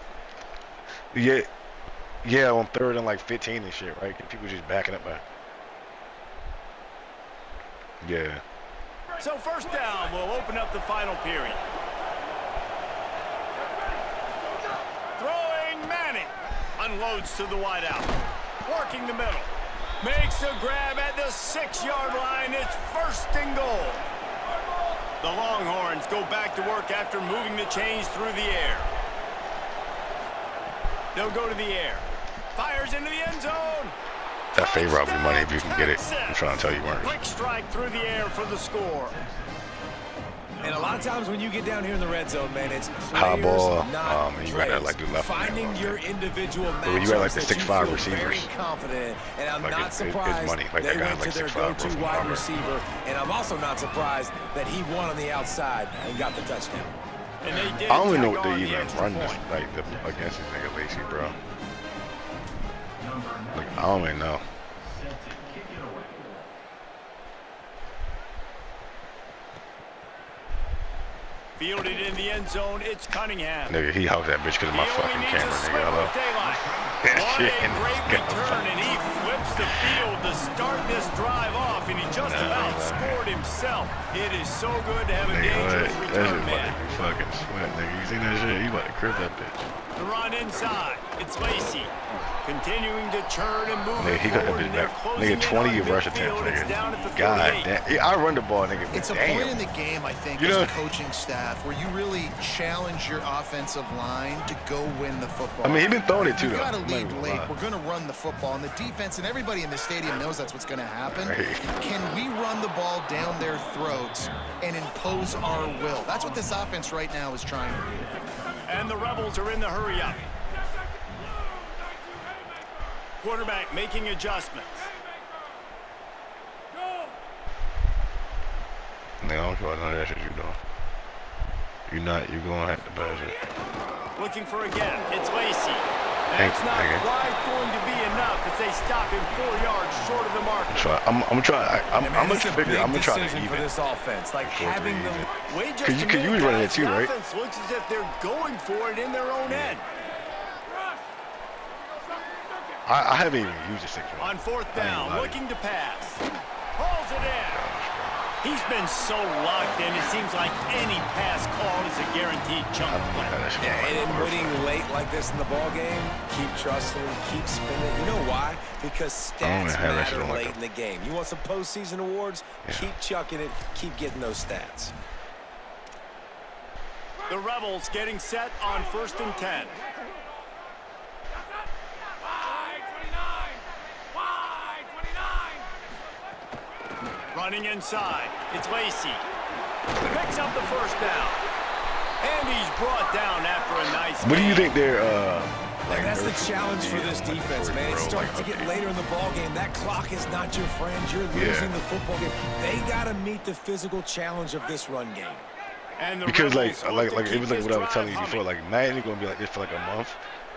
Yeah, on 3rd and like 15 and shit, right? People just backing up, man. Yeah. So 1st down will open up the final period. Throwing Manning. Unloads to the wideout. Working the middle. Makes a grab at the 6-yard line. It's 1st and goal. The Longhorns go back to work after moving the chains through the air. They'll go to the air. Fires into the end zone. That favor out money if you can get it. I'm trying to tell you, Mark. Quick strike through the air for the score. And a lot of times when you get down here in the red zone, man, it's High players, ball, not and you got that, plays. like, the left and Finding right. your individual But when you got, like, the matchups that you 6'5" feel receivers, very confident, and I'm like, not it's surprised money. Like, they that guy, went like, to their 6'5", go-to broken wide armor. receiver, and I'm also not surprised that he won on the outside and got the touchdown. And they did I don't even know tack what they on the even extra run this point. like against this nigga Lacey, bro. Like I don't even know. Fielded in the end zone, it's Cunningham. Nigga, he housed that bitch because of my He only fucking needs camera, a nigga. sliver Hello. of daylight. Yeah, What shit, a and great it's got- return, and he flips the field to start this drive off, and he just about scored himself. It is so good to have a Nigga, dangerous that return shit about man. to be fucking sweat, nigga. You seen that shit? He about to crib that bitch. The run inside. It's Lacey. Continuing to churn and move Nigga, he got that forward, bitch and they're back. closing Nigga, in 20 on rush midfield. attempts, It's down at the nigga. God 38. damn. Yeah, I run the ball, nigga. It's a damn. point in the game, I think, You as know- a coaching staff where you really challenge your offensive line to go win the football. I mean, he been throwing it too, You though. got to I'm not lead even late. gonna lie. We're going to run the football, and the defense and everybody in the stadium knows that's what's going to happen. Right. Can we run the ball down their throats and impose our will? That's what this offense right now is trying to do. And the Rebels are in the hurry-up. Quarterback making adjustments. Nigga, I don't care about none of that shit you doing. You're gonna have to pass it. Looking for a gap. It's Lacey. Thanks, That's not nigga. quite going to be enough as they stop him 4 yards short of the marker. I'm gonna try. I'm And, man, gonna it's a figure. big I'm gonna try to decision for even. this offense. Like Before having we the even- Wait just Cause a you minute, was running it guys. too, The right? offense looks as if they're going for it in their own end. I haven't even used the 6 On 4th I ain't down, lying. looking to pass. Hauls it in. He's been so locked in, it seems like any pass call is a guaranteed chunk I of don't know how play. that shit Yeah, and in works. winning late like this in the ball game, keep trusting, keep spinning. You know why? Because I don't stats have that shit matter on like late in the game. You want some postseason awards? Yeah. Keep chucking it. Keep getting those stats. The Rebels getting set on 1st and 10. Running inside. It's Lacey. Picks up the 1st down. And he's brought down after a nice What do you gain. think they're And that's the challenge for this like, defense, man. It's bro, starting like, to get update? later in the ball game. That clock is not your friend. You're Yeah. losing the football game. They got to meet the physical challenge of this run game. And the Because Rebels look to it keep was like this what I was drive telling you humming. before. Like Madden gonna be like this for like a month,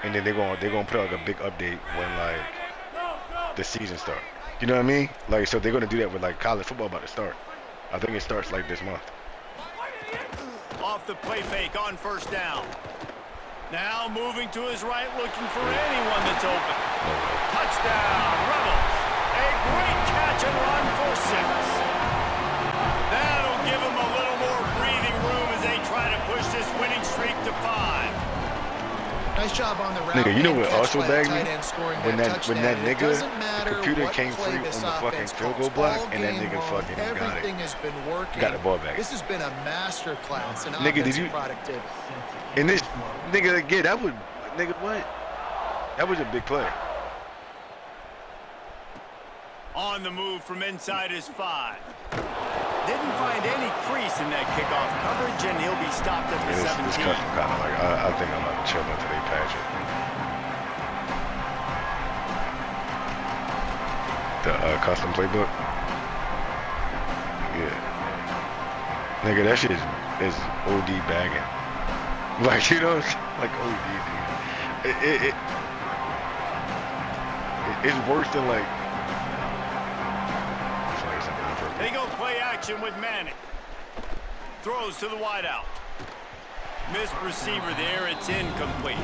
and then they're gonna put out like a big update when like the season starts. You know what I mean? Like so they're gonna do that with like college football about to start. I think it starts like this month. Off the play fake on 1st down. Now moving to his right, looking for anyone that's open. Touchdown, Rebels. A great catch and run for 6. That'll give him a little more breathing room as they try to push this winning streak to 5. Nice job on the route. Nigga, you know and what catch also by the bagged tight me? end scoring When that touchdown. It doesn't nigga matter computer what came play free on this the fucking offense field goal calls. block, All and that game nigga long, fucking got it. everything has been working. Got the ball back. This has been a master class in Nigga, did offensive you- productivity. And this nigga again, that would nigga what? That was a big play. On the move from inside his 5. Didn't find any crease in that kickoff coverage, and he'll be stopped at the This 17. cut kind of like I think I'm gonna chill until they patch it. The custom playbook. Yeah. Nigga, that shit is OD bagging. Like, you know, like OD, dude. It's worse than like. It's like something inappropriate. They go play action with Manning. Throws to the wideout. Missed receiver there. It's incomplete.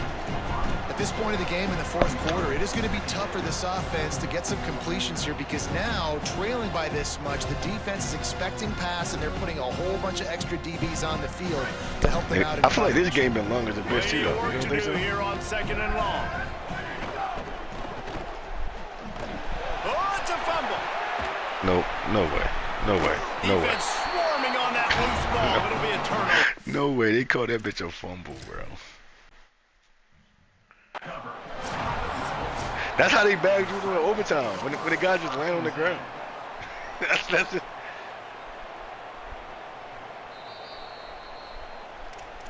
At this point of the game in the fourth quarter, it is going to be tough for this offense to get some completions here because now, trailing by this much, the defense is expecting pass, and they're putting a whole bunch of extra DBs on the field to help them out. I feel like this game been long as a bitch too, Plenty though. of You work don't to think do so? here on 2nd and long. Oh, it's a fumble. No, no way. No way. No way. Defense swarming on that loose ball. It'll be a turnover. No way. They call that bitch a fumble, bro. That's how they bagged you in overtime. When the guy just land on the ground. that's it.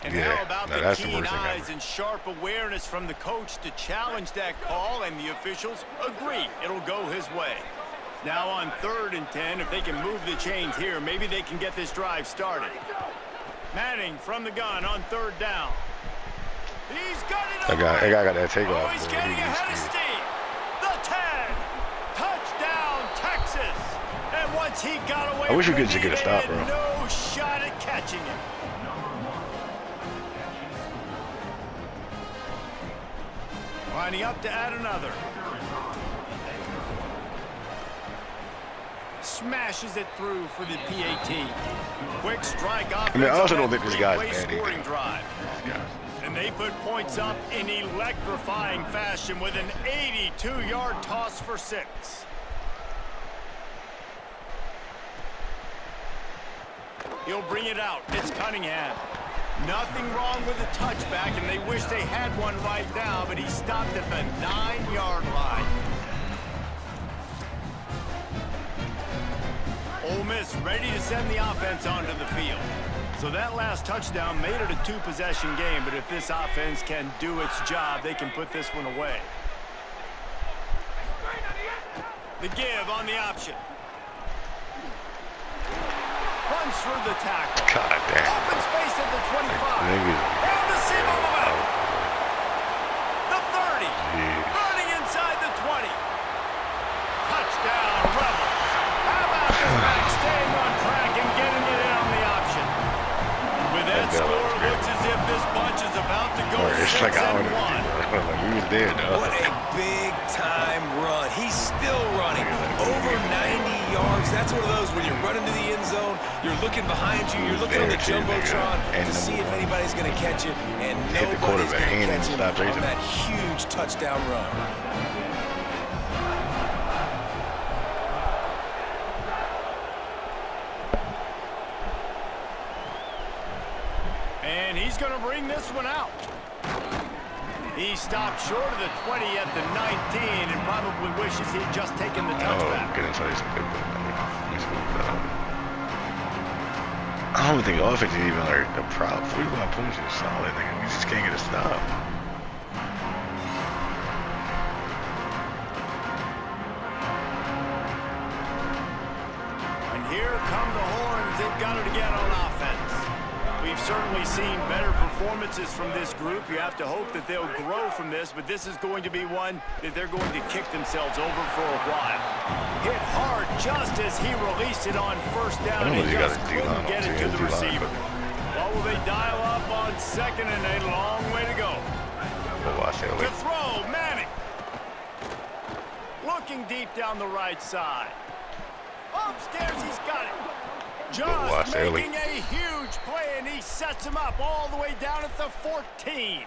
And Yeah, how about no, the that's the keen worst thing eyes ever. and sharp awareness from the coach to challenge that call, and the officials agree it'll go his way. Now on 3rd and 10, if they can move the chains here, maybe they can get this drive started. Manning from the gun on 3rd down. He's got it. That guy got that takeoff. Oh, he's boy. getting He ahead of is steam. The 10. Touchdown, Texas. And once he got away I wish we from could the just get a knee, stop, they bro. had no shot at catching him. Lining up to add another. Smashes it through for the PAT. Quick strike offense. I mean, I also on don't that think this guy's three-play bad either. scoring drive. Yeah. And they put points up in electrifying fashion with an 82-yard toss for 6. He'll bring it out. It's Cunningham. Nothing wrong with the touchback, and they wish they had one right now, but he stopped at the 9-yard line. Ole Miss ready to send the offense onto the field. So that last touchdown made it a 2-possession game, but if this offense can do its job, they can put this one away. The give on the option. Runs through the tackle. God damn. Open space at the 25. Niggas. And the seam on the left. The 30. Yeah. Running inside the 20. Touchdown, Rebels. How about this back staying on track and getting it in on the option? With that That score, was it great. looks as if this bunch is about to go Or it's like 6 I and don't 1. know. Like we was there, dog. What a big-time run. He's still running. Over 90 yards. That's one of those when you're running to the end zone, you're looking behind you, you're looking on the There too, nigga. Jumbotron And to see if number 1. anybody's going to catch it, and Hit the nobody's quarterback going to and catch him stop on chasing. that huge touchdown run. And he's going to bring this one out. He stopped short of the 20 at the 19 and probably wishes he'd just taken the Oh, touchback. get inside some playbook. I don't think offense is even like the problem. 45 points is solid, nigga. We just can't get a stop. And here come the horns. They've got it again on offense. We've certainly seen better performances from this group. You have to hope that they'll grow from this, but this is going to be one that they're going to kick themselves over for a while. Hit hard just as he released it on first down, and he just couldn't get it to the receiver. What will they dial up on 2nd and a long way to go? To throw, Manning. Looking deep down the right side. Upstairs, he's got it. Just making a huge play, and he sets him up all the way down at the 14.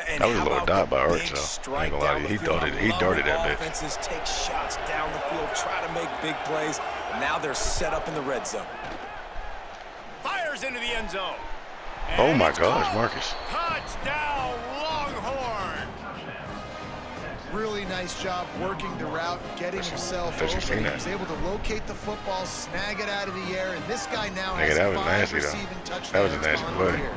And That was a how little about dot by the Arch, big though. I strike ain't gonna lie down to the you. field? He darted that bitch. Offenses take shots down the field, try to make big plays. Now they're set up in the red zone. Fires into the end zone. Oh And my it's gosh, caught. Marcus. Touchdown, Longhorn. Really nice job working the route, getting himself Thought you open. seen He that. was able to locate the football, snag it out of the air, and this guy now Nigga, has that was 5 nasty, though. receiving That was a touchdowns nasty on play. the year.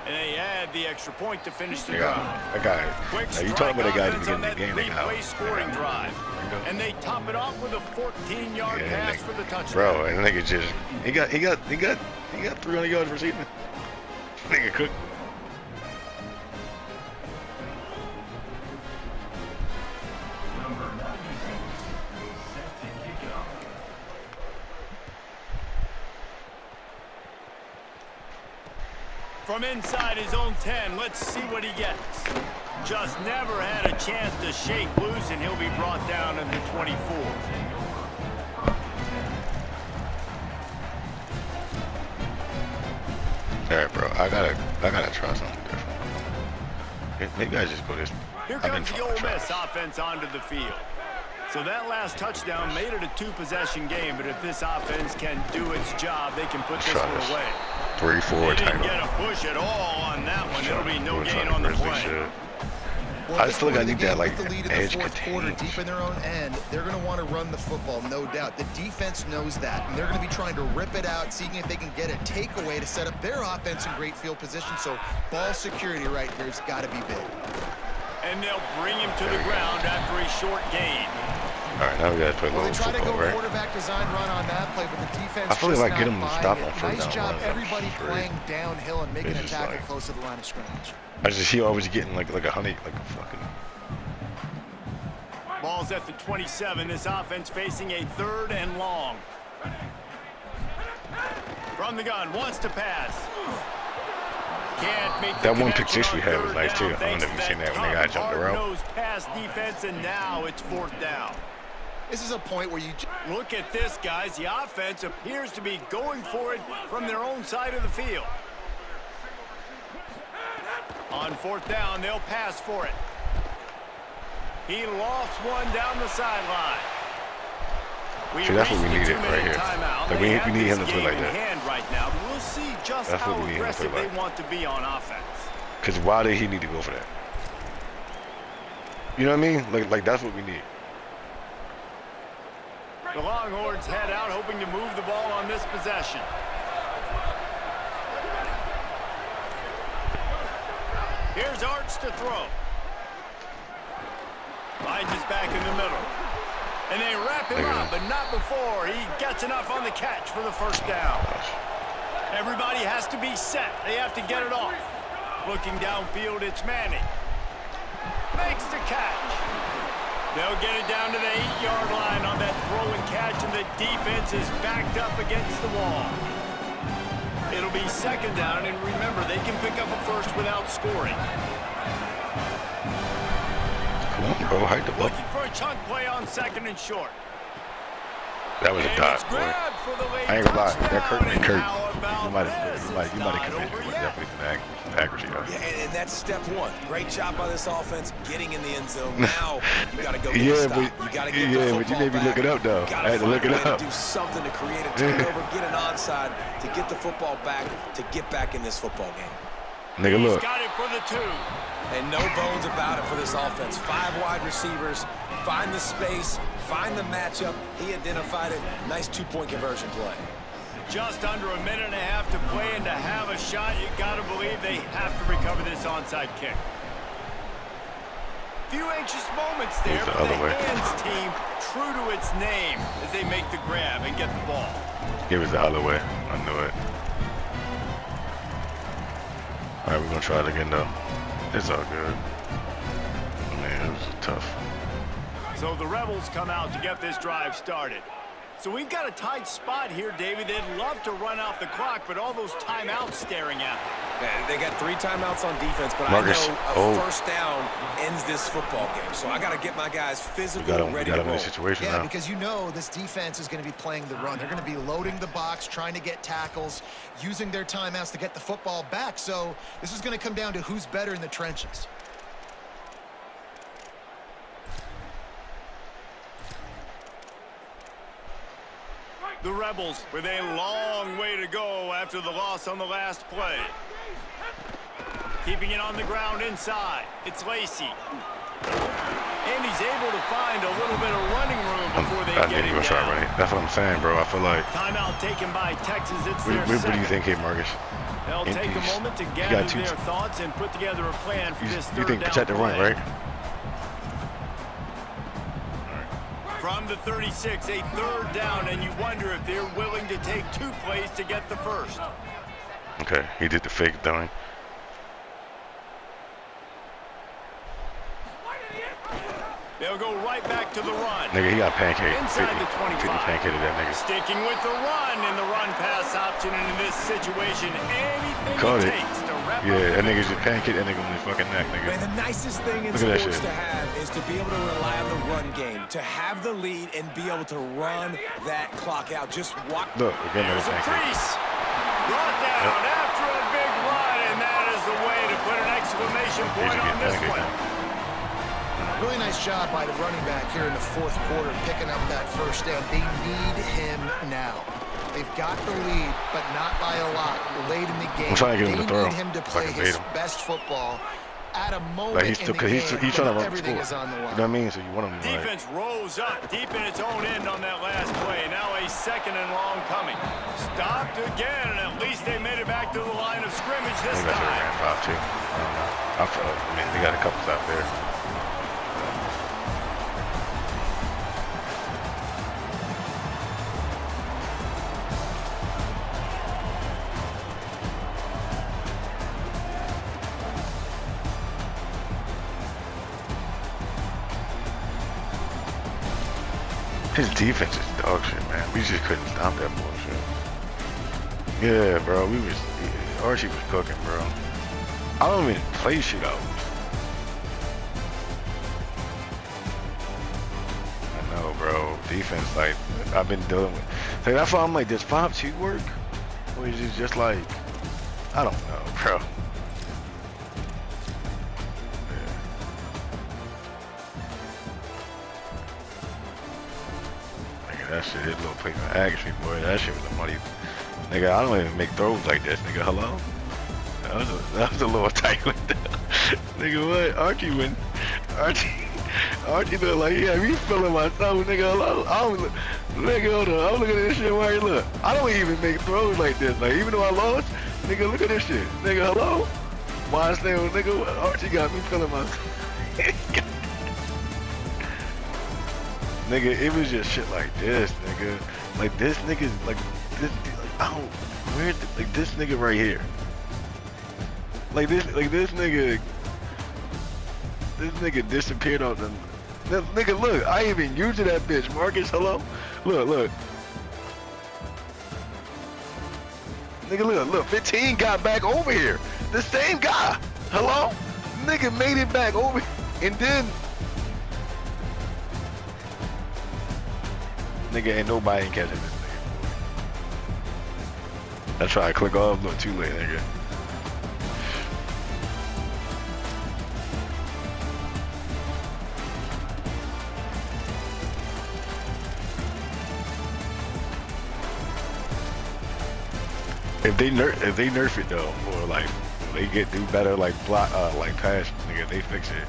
And they add the extra point to finish the Yeah, drive. that guy. Quick Now you talking about that guy at the strike beginning of the game? offense Nigga, on that out. replay scoring drive. And they top it off with a 14-yard Yeah, pass nigga. for the touchdown. Bro, and nigga just he got 300 yards receiving. Nigga cooked. From inside his own 10, let's see what he gets. Just never had a chance to shake loose, and he'll be brought down in the 24. All right, bro. I gotta try something different. Maybe I just go this. Here I've been comes the trying Ole to try Miss this. offense onto the field. So that last touchdown made it a 2-possession game, but if this offense can do its job, they can put Let's this try one this. away. 3-4 They didn't tight get end. a push at all on that one. It'll be no We're gain trying on the Grizzly play. shit. Well, I this just feel like I point of need the that, game, like, with the lead in edge the fourth quarter, contained. deep in their own end, they're going to want to run the football, no doubt. The defense knows that, and they're going to be trying to rip it out, seeing if they can get a takeaway to set up their offense in great field position. So ball security right here has got to be big. And they'll bring him to the ground after a short gain. All right, now we gotta play a Well, they little try to go football, right? quarterback design run on that play, but the defense I feel just like not get him to buying stop it. on first Nice down job, runs. everybody That's playing downhill and making It's a just tackle like- close to the line of scrimmage. I just he always getting like a honey, like a fucking. Ball's at the 27. This offense facing a 3rd and long. From the gun, wants to pass. Can't make the That one connection pick six we on had was 3rd nice, too. down, I don't know thanks if you've to seen that when they tough, got jumped around. hard-nosed pass defense, and now it's 4th down. This is a point where you Look at this, guys. The offense appears to be going for it from their own side of the field. On 4th down, they'll pass for it. He lofts one down the sideline. See, that's what we needed right here. Like, we need him to play like that. Hand right now. We'll see just That's how what we need him to play aggressive they like. want to be on offense. Cause why did he need to go for that? You know what I mean? Like that's what we need. The Longhorns head out, hoping to move the ball on this possession. Here's Arch to throw. Finds his back in the middle. And they wrap him up, but not before he gets enough on the catch for the 1st down. Everybody has to be set. They have to get it off. Looking downfield, it's Manning. Makes the catch. They'll get it down to the 8-yard line on that throw and catch, and the defense is backed up against the wall. It'll be 2nd down, and remember, they can pick up a 1st without scoring. Come on, bro, hike the ball. Looking for a chunk play on 2nd and short. That was a And dot, it's boy. grabbed for the late I ain't gonna lie, that touchdown, Kirk, and Kirk, how about you might this? have It's convinced not me over with yet. definitely some accuracy. Though. Yeah, and that's step one. Great job by this offense getting in the end zone. Now you got to go get Yeah, a stop. but- You got to get the yeah, football but you made me back. look it up, though. Gotta I had to find look a it way up. to do something to create a turnover, get an onside, to get the football back, to get back in this football game. Nigga, look. He's got it for the 2. And no bones about it for this offense. 5 wide receivers, find the space, find the matchup. He identified it. Nice 2-point conversion play. Just under a minute and a half to play, and to have a shot, you got to believe they have to recover this onside kick. Few anxious moments there, He's the but the other way. hands team true to its name as they make the grab and get the ball. Give us the other way. I knew it. All right, we're gonna try it again though. It's all good. I mean, it was tough. So the Rebels come out to get this drive started. So we've got a tight spot here, David. They'd love to run out the clock, but all those timeouts staring at them. Yeah, they got 3 timeouts on defense, but Marcus, I know a 1st down ends this football game. So I got to get my guys physical, ready to roll. In a situation Yeah, now. because you know this defense is going to be playing the run. They're going to be loading the box, trying to get tackles, using their timeouts to get the football back. So this is going to come down to who's better in the trenches. The Rebels with a long way to go after the loss on the last play. Keeping it on the ground inside. It's Lacey. And he's able to find a little bit of running room before they get him down. Running. That's what I'm saying, bro. I feel like. Timeout taken by Texas. It's their What do you think here, Marcus? They'll take a moment to gather their thoughts and put together a plan for this third down. You think protect the run, right? From the 36, a third down, and you wonder if they're willing to take 2 plays to get the first. Okay, he did the fake throwing. They'll go right back to the run. Nigga, he got pancake. Inside the 25. 50 pancake that nigga. Sticking with the run in the run pass option, and in this situation, anything it takes to wrap up. Yeah, that nigga just pancake that nigga on his fucking neck, nigga. Man, the nicest thing in sports to have is to be able to rely on the run game, to have the lead and be able to run that clock out. Just watch. Look, again, there's a crease. Brought down after a big run, and that is the way to put an exclamation point on this one. Really nice job by the running back here in the fourth quarter, picking up that first down. They need him now. They've got the lead, but not by a lot. Late in the game, I'm trying to get him to throw. They need him to play his best football at a moment like he's trying to run everything the is on the line. You know what I mean? So you want him to Defense rolls up deep in its own end on that last play. Now a second and long coming. Stopped again, and at least they made it back to the line of scrimmage this time. Ran 5 too. I don't know. I mean, they got a couple out there. His defense is dog shit, man. We just couldn't stop that bullshit. Yeah, bro. Archie was cooking, bro. I don't even play shootouts. I know, bro. Defense, like, I've been dealing with. Like, that's why I'm like, does 5-2 work? Or is it just like, I don't know, bro. That shit, his little play on action, boy. That shit was a money. Nigga, I don't even make throws like this, nigga. Hello? That was a little tight with that. Nigga, what? Archie look like, yeah, me feeling myself, nigga. Hello? Nigga, hold on. I'm looking at this shit right look. I don't even make throws like this. Like, even though I lost, nigga, look at this shit. Nigga, hello? Why I stay with nigga? What? Archie got me feeling myself. Nigga, it was just shit like this, nigga. Like this nigga's like this. I don't. Where? Like this nigga right here. Like this nigga. This nigga disappeared off them. Nigga, look. I ain't even used to that bitch. Marcus, hello. Look. Nigga, look. 15 got back over here. The same guy. Hello. Nigga made it back over, and then. Nigga, ain't nobody catching this nigga. I try to click off, look, too late, nigga. If they nerf it though, or like they do better like block like pass, nigga, they fix it.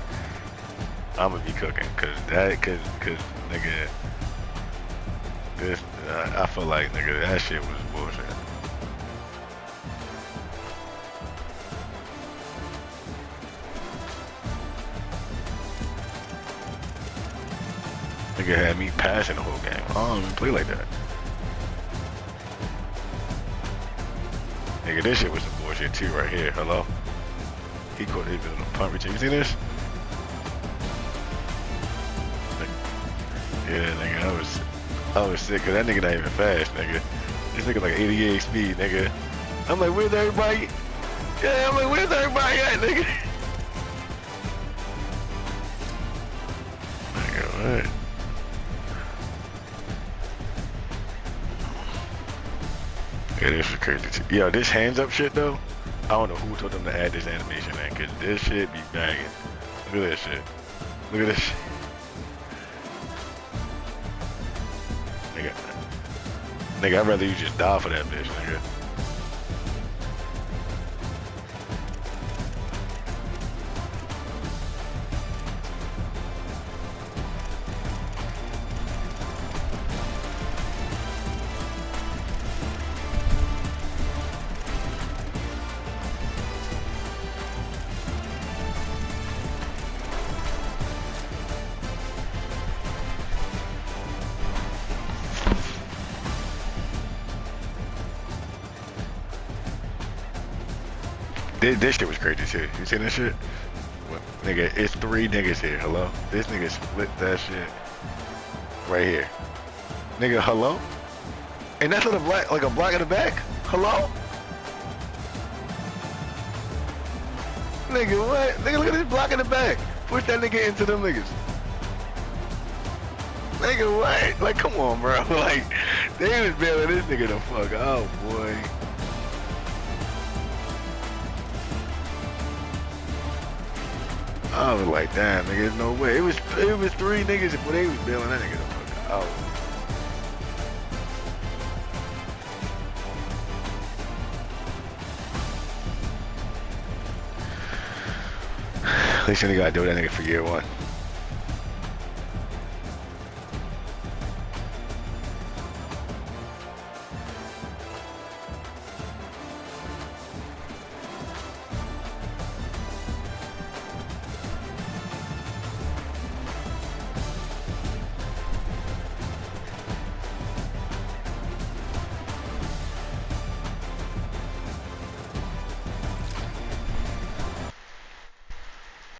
I'ma be cooking, cause nigga. This, I feel like, nigga, that shit was bullshit. Nigga had me passing the whole game. I don't even play like that. Nigga, this shit was some bullshit too right here. Hello? He caught his on a punt return. You see this? Yeah, nigga, I was sick, cause that nigga not even fast, nigga. This nigga like 88 speed, nigga. I'm like, where's everybody? Yeah, I'm like, where's everybody at, nigga? What? Yeah, this is crazy too. Yo, this hands up shit though, I don't know who told them to add this animation, man, cause this shit be banging. Look at this shit. Look at this shit. Nigga, I'd rather you just die for that bitch, nigga. This shit was crazy too. You seen this shit? What, nigga, it's 3 niggas here. Hello? This nigga split that shit right here. Nigga, hello? And that's like a block in the back? Hello? Nigga, what? Nigga, look at this block in the back. Push that nigga into them niggas. Nigga, what? Like, come on, bro. Like, they was bailing this nigga the fuck out, boy. I was like, damn, nigga, there's no way. It was 3 niggas, but they was bailing that nigga the fuck out. At least you gotta do that nigga for year 1.